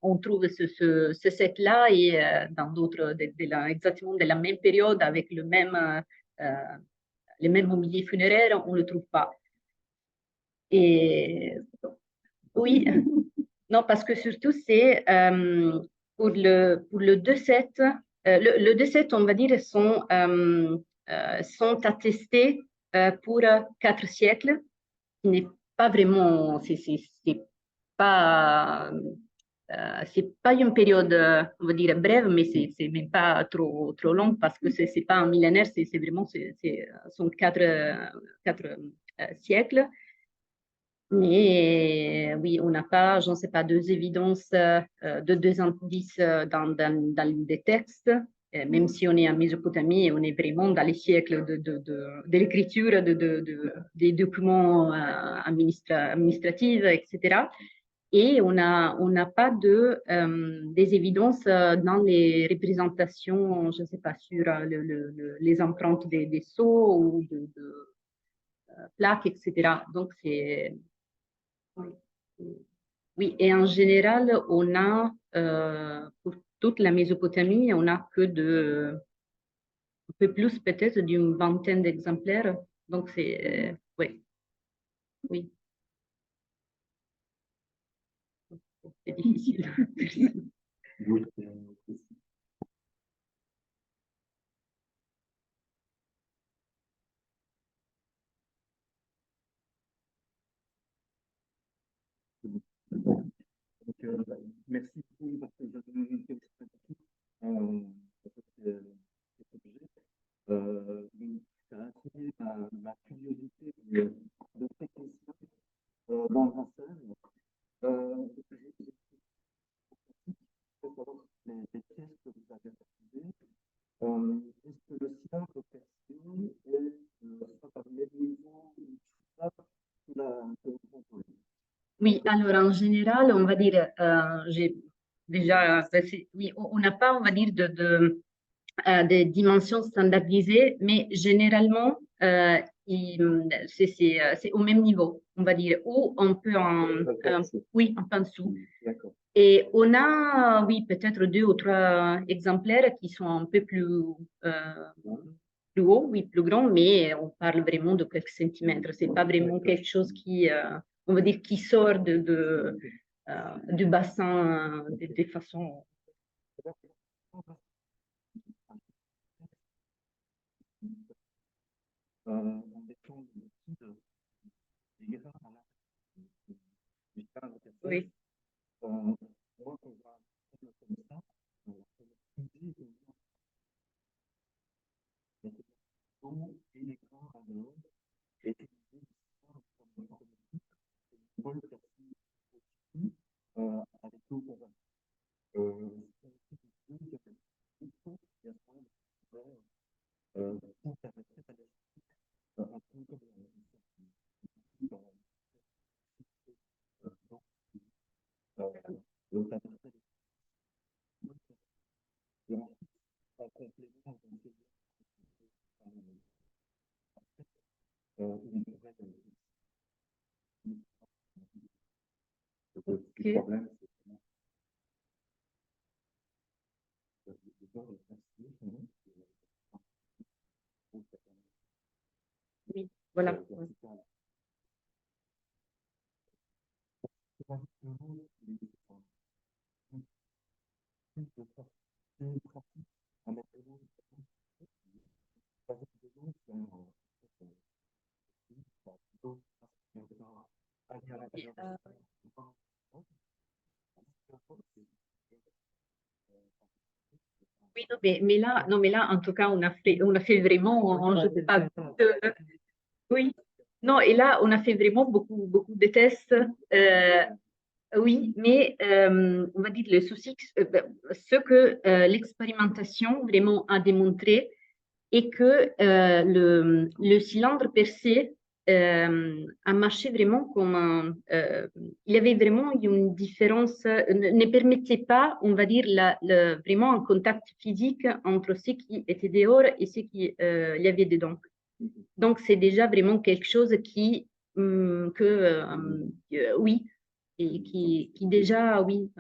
on trouve ce set-là et dans d'autres, exactement de la même période, avec les mêmes mobiliers funéraires, on ne le trouve pas. Et oui, non, parce que surtout, c'est pour le 2-7, le 2-7, on va dire, sont attestés pour 4 siècles, qui n'est pas vraiment, pas, c'est pas une période, on va dire, brève, mais c'est même pas trop long parce que c'est pas un millénaire, c'est vraiment, sont 4 siècles. Mais oui, on n'a pas, je ne sais pas, deux évidences, deux indices dans des textes, même si on est en Mésopotamie, on est vraiment dans les siècles de l'écriture, des documents administratifs, etc. Et on n'a pas des évidences dans les représentations, je ne sais pas, sur les empreintes des sceaux ou de plaques, etc. Donc, c'est... Oui, et en général, on a, pour toute la Mésopotamie, on a que un peu plus peut-être d'une vingtaine d'exemplaires. Donc, c'est, oui, oui, c'est difficile. Donc, merci beaucoup parce que vous avez donné une question cet objet. Ça a attiré ma curiosité de ces questions dans le passage. J'ai savoir les pièces que vous avez retrouvées. Est-ce que le sien peut percer et soit par l'élimination ou soit que vous contrôlez? Oui, alors en général, on va dire, j'ai déjà, oui, on n'a pas, on va dire, des dimensions standardisées, mais généralement, c'est au même niveau, on va dire, ou on peut oui, un peu en dessous. Et on a, oui, peut-être 2 ou 3 exemplaires qui sont un peu plus haut, oui, plus grand, mais on parle vraiment de quelques centimètres. C'est pas vraiment quelque chose qui, on va dire, qui sort du bassin des façons. En mettant des erreurs à la Oui. moi, quand je vois un comme ça, et l'écran à l'heure, et utiliser comme une bonne personne aussi, avec l'autre. Pour permettre à un peu comme donc, ça permet en complément le problème, Oui, voilà. Oui, non, mais là, en tout cas, on a fait vraiment, je sais pas, oui, non, et là, on a fait vraiment beaucoup de tests. Oui, mais on va dire le souci, ce que l'expérimentation vraiment a démontré est que le cylindre percé a marché vraiment comme il y avait vraiment une différence, ne permettait pas, on va dire, vraiment un contact physique entre ce qui était dehors et ce qu'il y avait dedans. Donc, c'est déjà vraiment quelque chose qui, oui, et qui déjà, oui,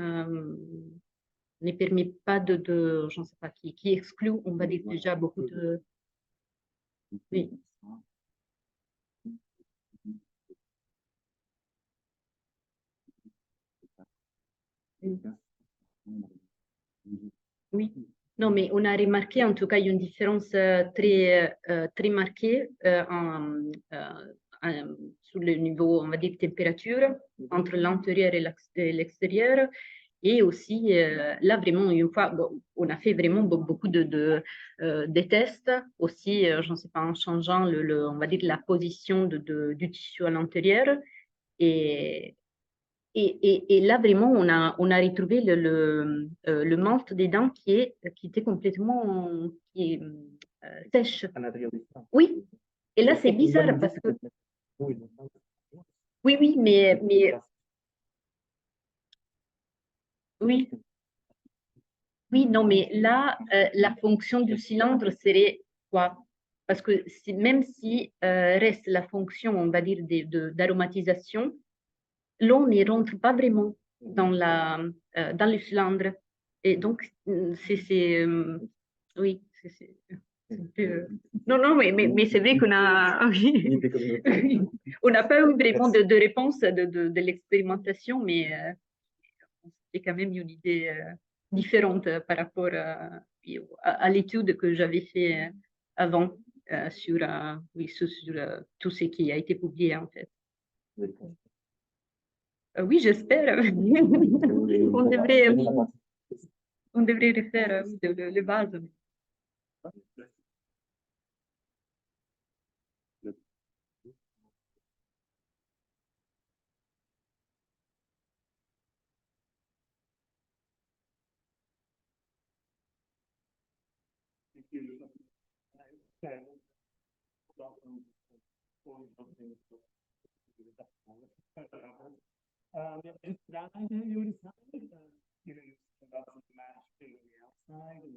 ne permet pas je ne sais pas, qui exclut, on va dire, déjà beaucoup de. Oui. Oui. Non, mais on a remarqué en tout cas une différence très marquée sur le niveau, on va dire, température entre l'intérieur et l'extérieur. Et aussi, là, vraiment, une fois, bon, on a fait vraiment beaucoup de tests aussi, je ne sais pas, en changeant, on va dire, la position du tissu à l'intérieur. Et là, vraiment, on a retrouvé le malt des dents qui était complètement sèche. Oui, et là, c'est bizarre parce que. Oui, mais oui. Oui, non, mais là, la fonction du cylindre serait quoi? Parce que même si reste la fonction, on va dire, d'aromatisation, l'eau ne rentre pas vraiment dans le cylindre. Et donc, oui, c'est un peu. Non, non, mais c'est vrai qu'on a. Oui, on n'a pas eu vraiment de réponse de l'expérimentation, mais c'est quand même une idée différente par rapport à l'étude que j'avais fait avant sur tout ce qui a été publié en fait. Oui, j'espère. On devrait refaire le base.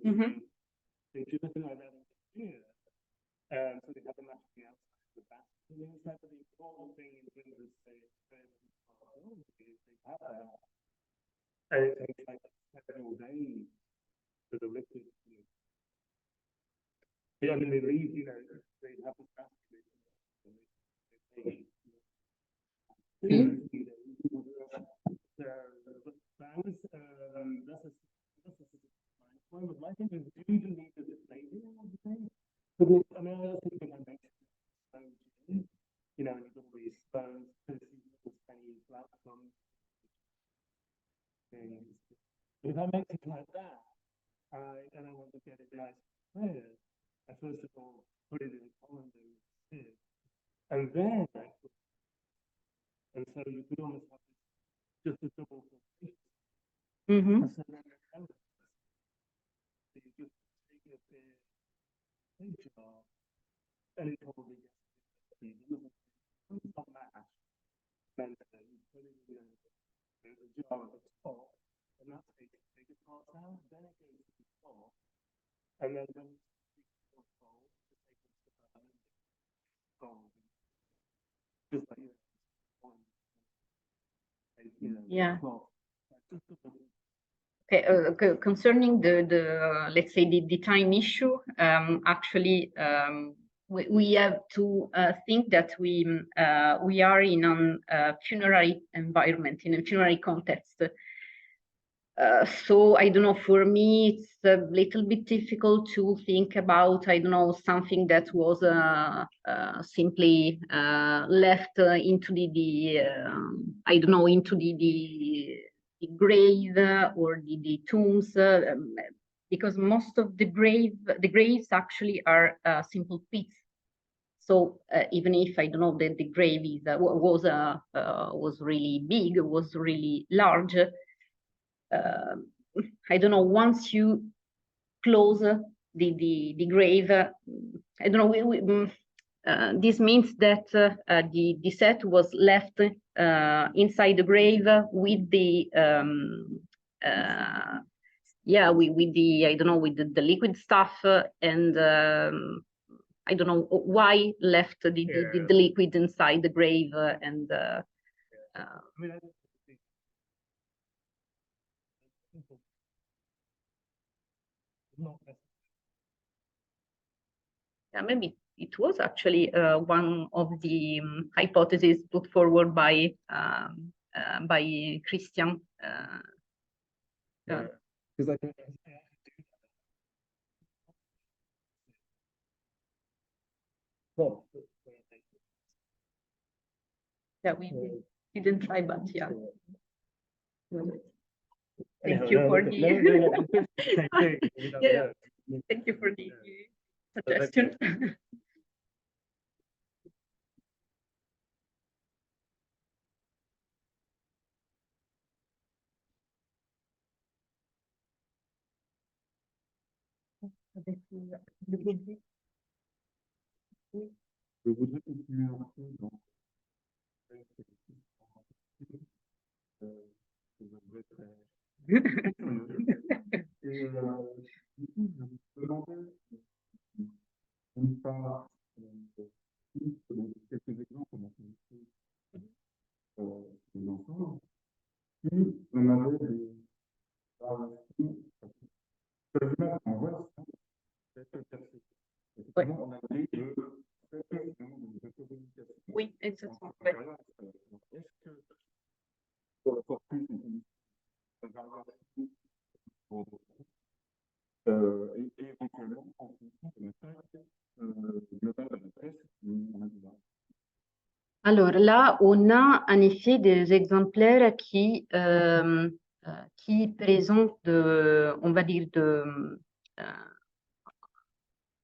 Mm-hmm. They do nothing like that in Nigeria. So they have a matching outside the back. And then the important thing in terms of say is they have that. And it takes like several days for the liquid to I mean they leave, they have the capacity. was that's a point with my thinking. Do you need the flavor of the thing? But I mean, I was thinking I mentioned, you know, and you've got all these stones, tiny platforms. But if I make it like that, and I want to get it nice and clear, I first of all put it in a colander, and then and so you could almost have just a double filtration. Mm-hmm. So then you just take a big jar, and it probably gets not mash. Then you put it in a jar at the top, and that takes the bigger part out. Then it goes to the top, and then when it's bowl, to take it to the bowl, just like Yeah. cloth. Okay, concerning the let's say the time issue, actually we have to think that we are in a funerary environment, in a funerary context. So I don't know, for me it's a little bit difficult to think about, I don't know, something that was simply left into the I don't know, into the grave or the tombs, because most of the graves actually are simple pits. So even if I don't know that the grave is was really big, was really large, I don't know, once you close the grave, I don't know, this means that the set was left inside the grave with the yeah, with the, I don't know, with the liquid stuff, and I don't know why left the liquid inside the grave, and I mean, yeah, maybe it was actually one of the hypotheses put forward by Christian. Because I think Yeah, we didn't try, but yeah. Thank you for the yeah. Thank you for the suggestion. je voudrais continuer un peu dans et du coup, je me demandais d'une part quelques exemples on a fait des enfants, puis on avait des on voit effectivement on a des Oui, exactement. Est-ce que pour le corpus, on va avoir et éventuellement en fonction de la taille globale de la presse, on a besoin. Alors là, on a en effet des exemplaires qui présentent, on va dire,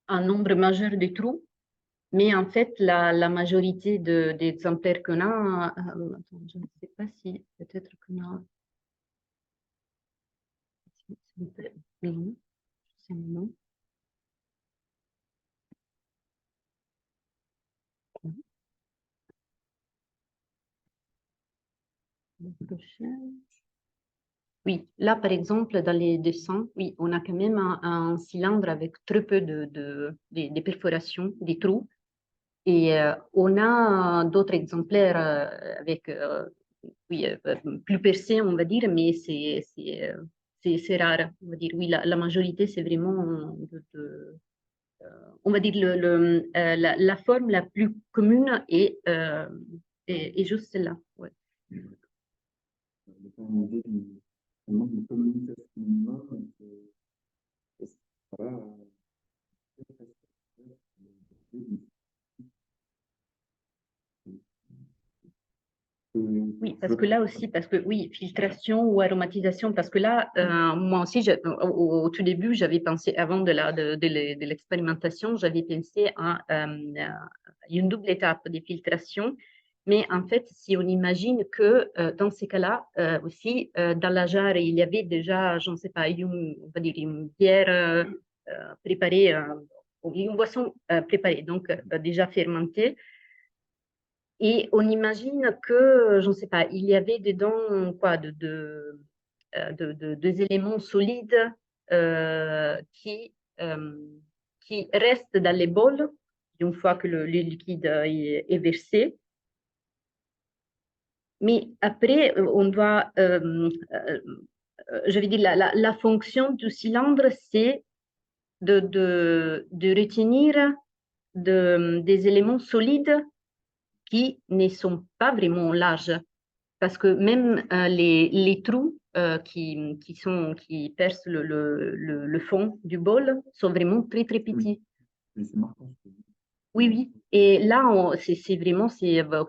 un nombre majeur de trous, mais en fait, la majorité des exemplaires qu'on a, attends, je ne sais pas si peut-être qu'on a. Non, c'est non. Oui, là, par exemple, dans les dessins, oui, on a quand même un cylindre avec très peu de perforations, des trous. Et on a d'autres exemplaires avec, oui, plus percés, on va dire, mais c'est rare, on va dire. Oui, la majorité, c'est vraiment, on va dire, la forme la plus commune est juste celle-là. Ouais. vraiment une communication humaine. Et voilà, Oui, parce que là aussi, parce que oui, filtration ou aromatisation, parce que là, moi aussi, au tout début, j'avais pensé, avant de l'expérimentation, j'avais pensé à une double étape de filtration. Mais en fait, si on imagine que dans ces cas-là, aussi, dans la jarre, il y avait déjà, je ne sais pas, on va dire une bière préparée, ou une boisson préparée, donc déjà fermentée. Et on imagine que, je ne sais pas, il y avait dedans quoi, des éléments solides qui restent dans les bols une fois que le liquide est versé. Mais après, on doit, je vais dire, la fonction du cylindre, c'est de retenir des éléments solides qui ne sont pas vraiment larges. Parce que même les trous qui percent le fond du bol sont vraiment très, très petits. c'est marquant. Oui, oui. Et là, c'est vraiment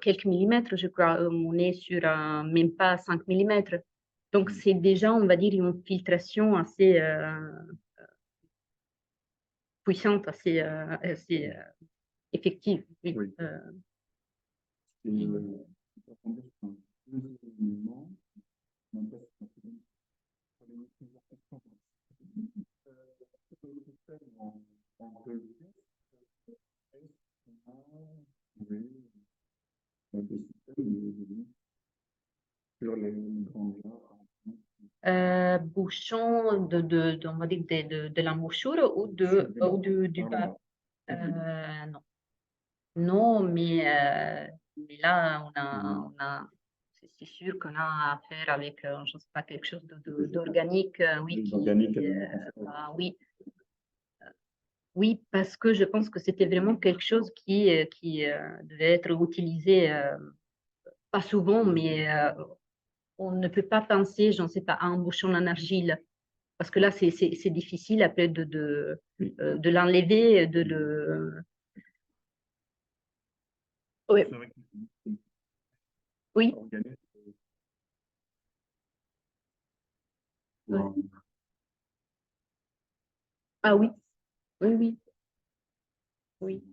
quelques millimètres, je crois. On est sur même pas 5 millimètres. Donc, c'est déjà, on va dire, une filtration assez puissante, assez effective. Oui. Oui. Bouchon on va dire de l'embouchure ou du bas. Non. Non, mais là, c'est sûr qu'on a affaire avec, je ne sais pas, quelque chose d'organique, oui, oui. Oui, parce que je pense que c'était vraiment quelque chose qui devait être utilisé, pas souvent, mais on ne peut pas penser, je ne sais pas, à un bouchon en argile, parce que là, c'est difficile après de l'enlever, de le... Oui. Oui. Ah oui, oui, oui. Oui.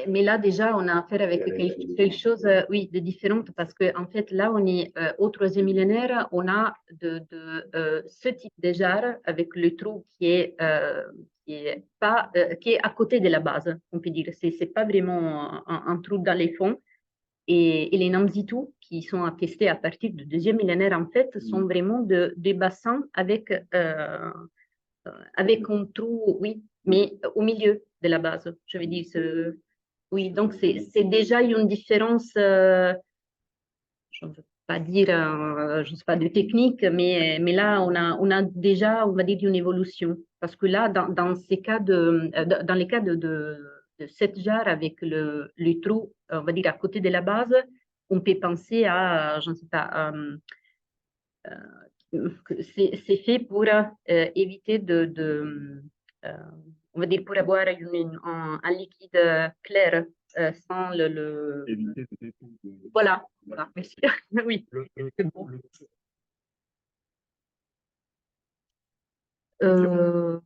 Mais là, déjà, on a affaire avec quelque chose, oui, de différent parce qu'en fait, là, on est au 3e millénaire, on a ce type de jarre avec le trou qui est à côté de la base, on peut dire. C'est pas vraiment un trou dans les fonds. Et les namzitou, qui sont attestés à partir du 2e millénaire, en fait, sont vraiment des bassins avec un trou, oui, mais au milieu de la base. Je veux dire, oui, donc c'est déjà une différence, je ne veux pas dire, je ne sais pas, de technique, mais là, on a déjà, on va dire, une évolution. Parce que là, dans ces cas dans les cas de cette jarre avec le trou, on va dire, à côté de la base, on peut penser à, je ne sais pas, c'est fait pour éviter on va dire, pour avoir un liquide clair sans Éviter Voilà, voilà, merci. Oui. Il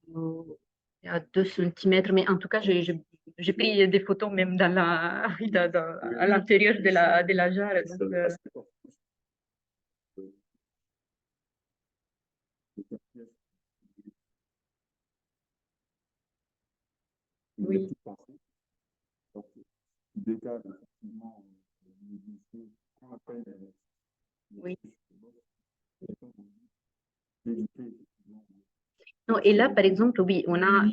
y a 2 centimètres, mais en tout cas, j'ai pris des photos même à l'intérieur de la jarre. Donc, Oui. Donc, décale effectivement les lycées qu'on appelle Oui. l'éduquer, effectivement. Non, et là, par exemple, oui, on a,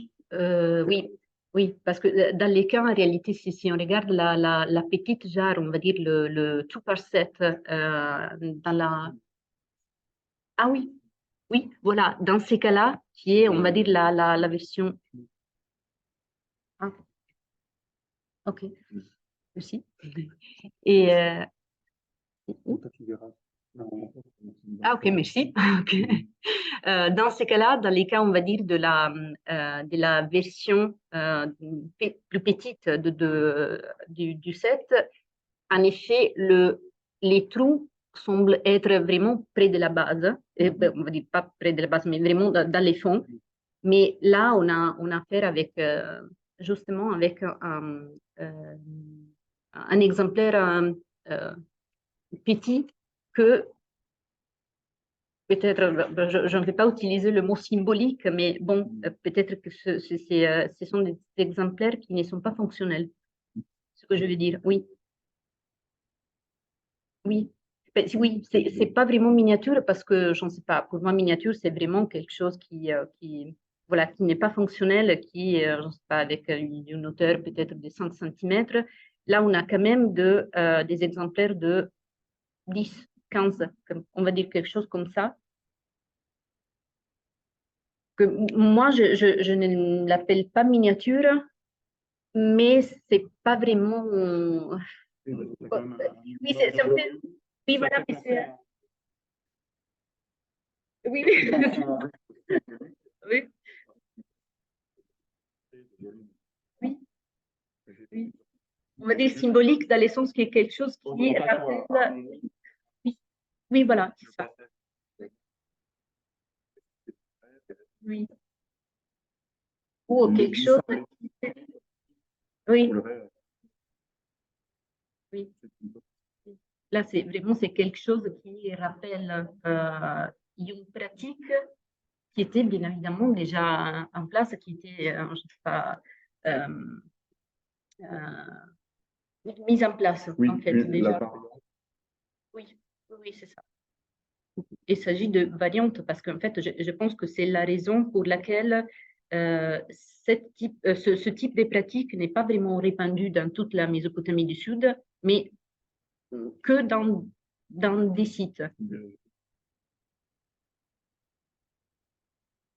oui, oui, parce que dans les cas, en réalité, si on regarde la petite jarre, on va dire le 2% dans la... Ah oui, oui, voilà, dans ces cas-là, qui est, on va dire, la version... Ah, ok, aussi. Et... Ah, ok, merci. Ok. Dans ces cas-là, dans les cas, on va dire, de la version plus petite du set, en effet, les trous semblent être vraiment près de la base. Et, ben, on va dire pas près de la base, mais vraiment dans les fonds. Mais là, on a affaire avec, justement, avec un exemplaire petit que peut-être, je ne vais pas utiliser le mot symbolique, mais bon, peut-être que ce sont des exemplaires qui ne sont pas fonctionnels. Ce que je veux dire, oui. Oui, ben, oui, c'est pas vraiment miniature parce que, je ne sais pas, pour moi, miniature, c'est vraiment quelque chose voilà, qui n'est pas fonctionnel, qui, je ne sais pas, avec une hauteur peut-être de 5 cm. Là, on a quand même des exemplaires de 10, 15, on va dire quelque chose comme ça. Que moi, je ne l'appelle pas miniature, mais c'est pas vraiment. Oui, c'est un peu. Oui, voilà, mais c'est. Oui, oui. Oui. Oui. Oui. On va dire symbolique dans le sens qu'il y a quelque chose qui rappelle. Oui, oui, voilà, c'est ça. Oui. Ou quelque chose. Oui. Oui. Là, c'est quelque chose qui rappelle une pratique qui était bien évidemment déjà en place, qui était, je sais pas, mise en place, Oui, en fait, oui, déjà. Oui, oui, c'est ça. Il s'agit de variantes parce qu'en fait, je pense que c'est la raison pour laquelle ce type de pratique n'est pas vraiment répandu dans toute la Mésopotamie du Sud, mais que dans des sites.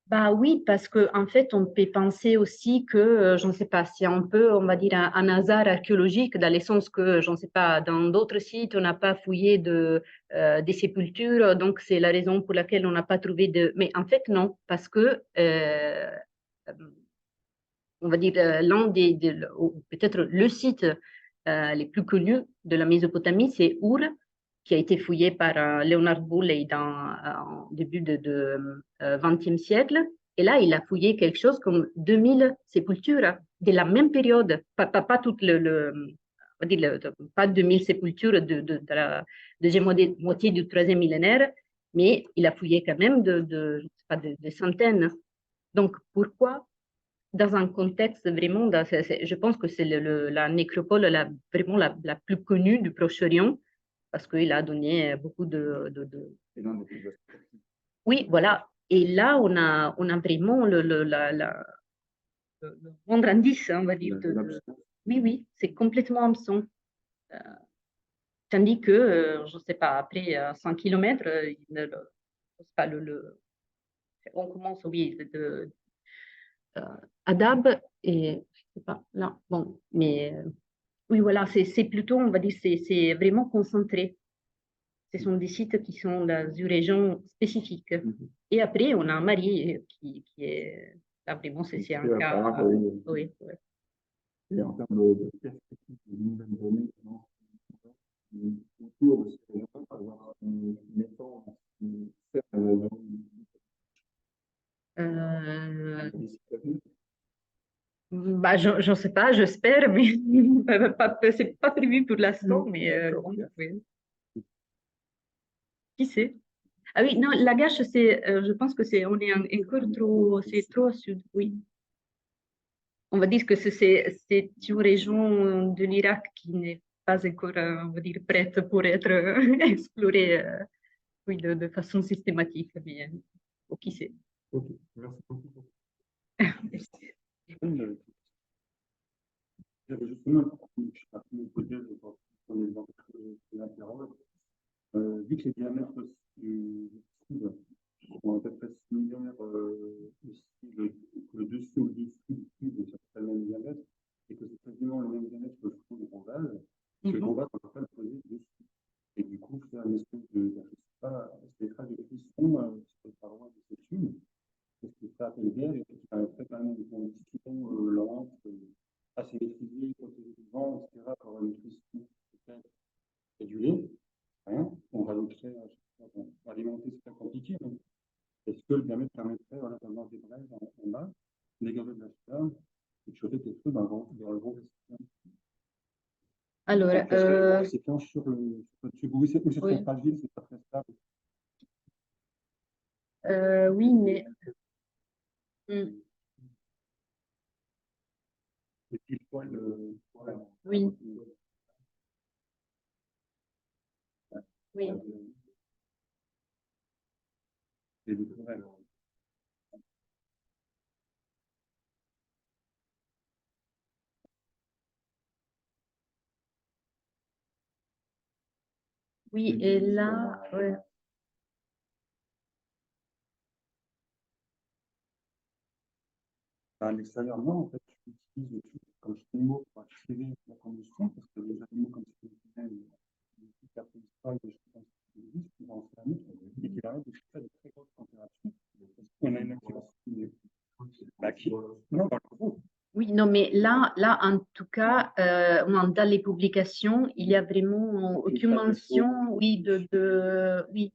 Bah oui, parce qu'en fait, on peut penser aussi que, je ne sais pas, c'est un peu, on va dire, un hasard archéologique, dans le sens que, je ne sais pas, dans d'autres sites, on n'a pas fouillé des sépultures, donc c'est la raison pour laquelle on n'a pas trouvé de... Mais en fait, non, parce que, on va dire, l'un peut-être le site les plus connus de la Mésopotamie, c'est Our, qui a été fouillé par Leonard Bulley en début de 20e siècle. Et là, il a fouillé quelque chose comme 2000 sépultures de la même période, pas toute on va dire pas 2000 sépultures de la deuxième moitié du troisième millénaire, mais il a fouillé quand même je sais pas, de centaines. Donc, pourquoi dans un contexte vraiment, je pense que c'est la nécropole vraiment la plus connue du Proche-Orient, parce qu'il a donné beaucoup Oui, voilà. Et là, on a vraiment le moindre indice, on va dire. Oui, oui, c'est complètement absent. Tandis que, je ne sais pas, après 100 km, pas, on commence, oui, à Dab, et je sais pas, là, bon, mais oui, voilà, c'est plutôt, on va dire, c'est vraiment concentré. Ce sont des sites qui sont dans une région spécifique. Et après, on a Marie qui est, là, vraiment, c'est un cas. Oui, oui. Et en termes de perspective de nouvelles années, autour de ces régions, par exemple, mettons, Bah, je ne sais pas, j'espère, mais c'est pas prévu pour l'instant, mais oui. Qui sait? Ah oui, non, la gâche, je pense que on est encore trop, c'est trop au sud, oui. on va dire que c'est une région de l'Irak qui n'est pas encore, on va dire, prête pour être explorée oui, de façon systématique, mais qui sait. Ok, merci beaucoup. Merci. J'avais justement une hypothèse sur les interroges. Vu que les diamètres du cube sont à peu près similaires aussi, le dessus au dessus du cube est sur le même diamètre, et que c'est quasiment le même diamètre que le fond du granvase, le granvase, on ne peut pas le poser dessus. Et du coup, faire une espèce de, je sais pas, des traces de cuisson sur les parois de ce tube, parce que ça appelle bière et qui permettrait quand même une condition lente, assez maîtrisée, protégée du vent, etc., pour avoir une cuisson peut-être régulée. Rien. On rajouterait, on va alimenter, c'est pas compliqué, mais est-ce que le diamètre permettrait, voilà, d'avoir des braises en bas, dégager de la chaleur et de chauffer quelque chose dans le gros récipient? Alors, le récipient sur le tube, oui, c'est très oui. fragile, c'est pas très stable. Oui, mais Et puis le poil, oui. Oui. Et le tourelle. Oui, et là, ouais. À l'extérieur, non, en fait, tu utilises le tube comme chalumeau pour accélérer la combustion, parce que les animaux comme c'est la préhistoire, des choses comme ça, qui existent, en céramique, et qui permettent de chauffer à de très grosses températures. On a une activation. Non, dans le gros. Oui, non, mais là, en tout cas, dans les publications, il n'y a vraiment aucune mention, oui, oui,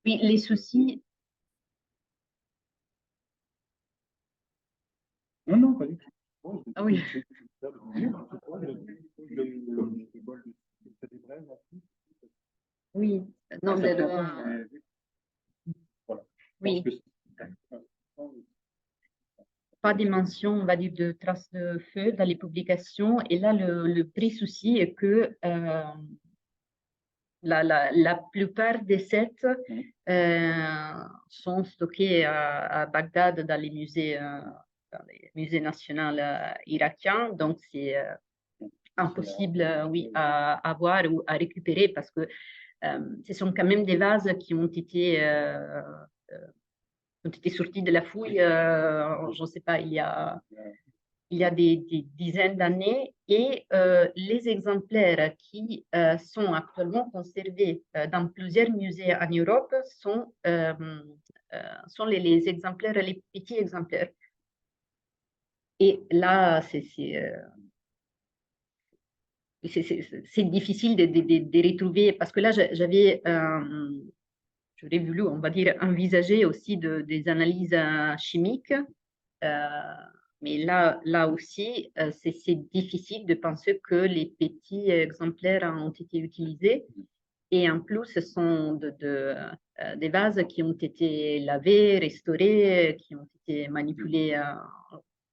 les soucis. Non, pas du tout. Ah oui. Oui, non, oui. Pas de mention, on va dire, de traces de feu dans les publications. Et là, le vrai souci est que la plupart des sets sont stockés à Bagdad dans les musées nationaux irakiens. Donc, c'est impossible, oui, à avoir ou à récupérer parce que ce sont quand même des vases qui ont été sortis de la fouille, je ne sais pas, il y a des dizaines d'années, et les exemplaires qui sont actuellement conservés dans plusieurs musées en Europe sont les exemplaires, les petits exemplaires. Et là, c'est difficile de retrouver, parce que là, j'aurais voulu, on va dire, envisager aussi des analyses chimiques. Mais là aussi, c'est difficile de penser que les petits exemplaires ont été utilisés. Et en plus, ce sont des vases qui ont été lavés, restaurés, qui ont été manipulés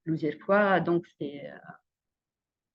plusieurs fois. Donc,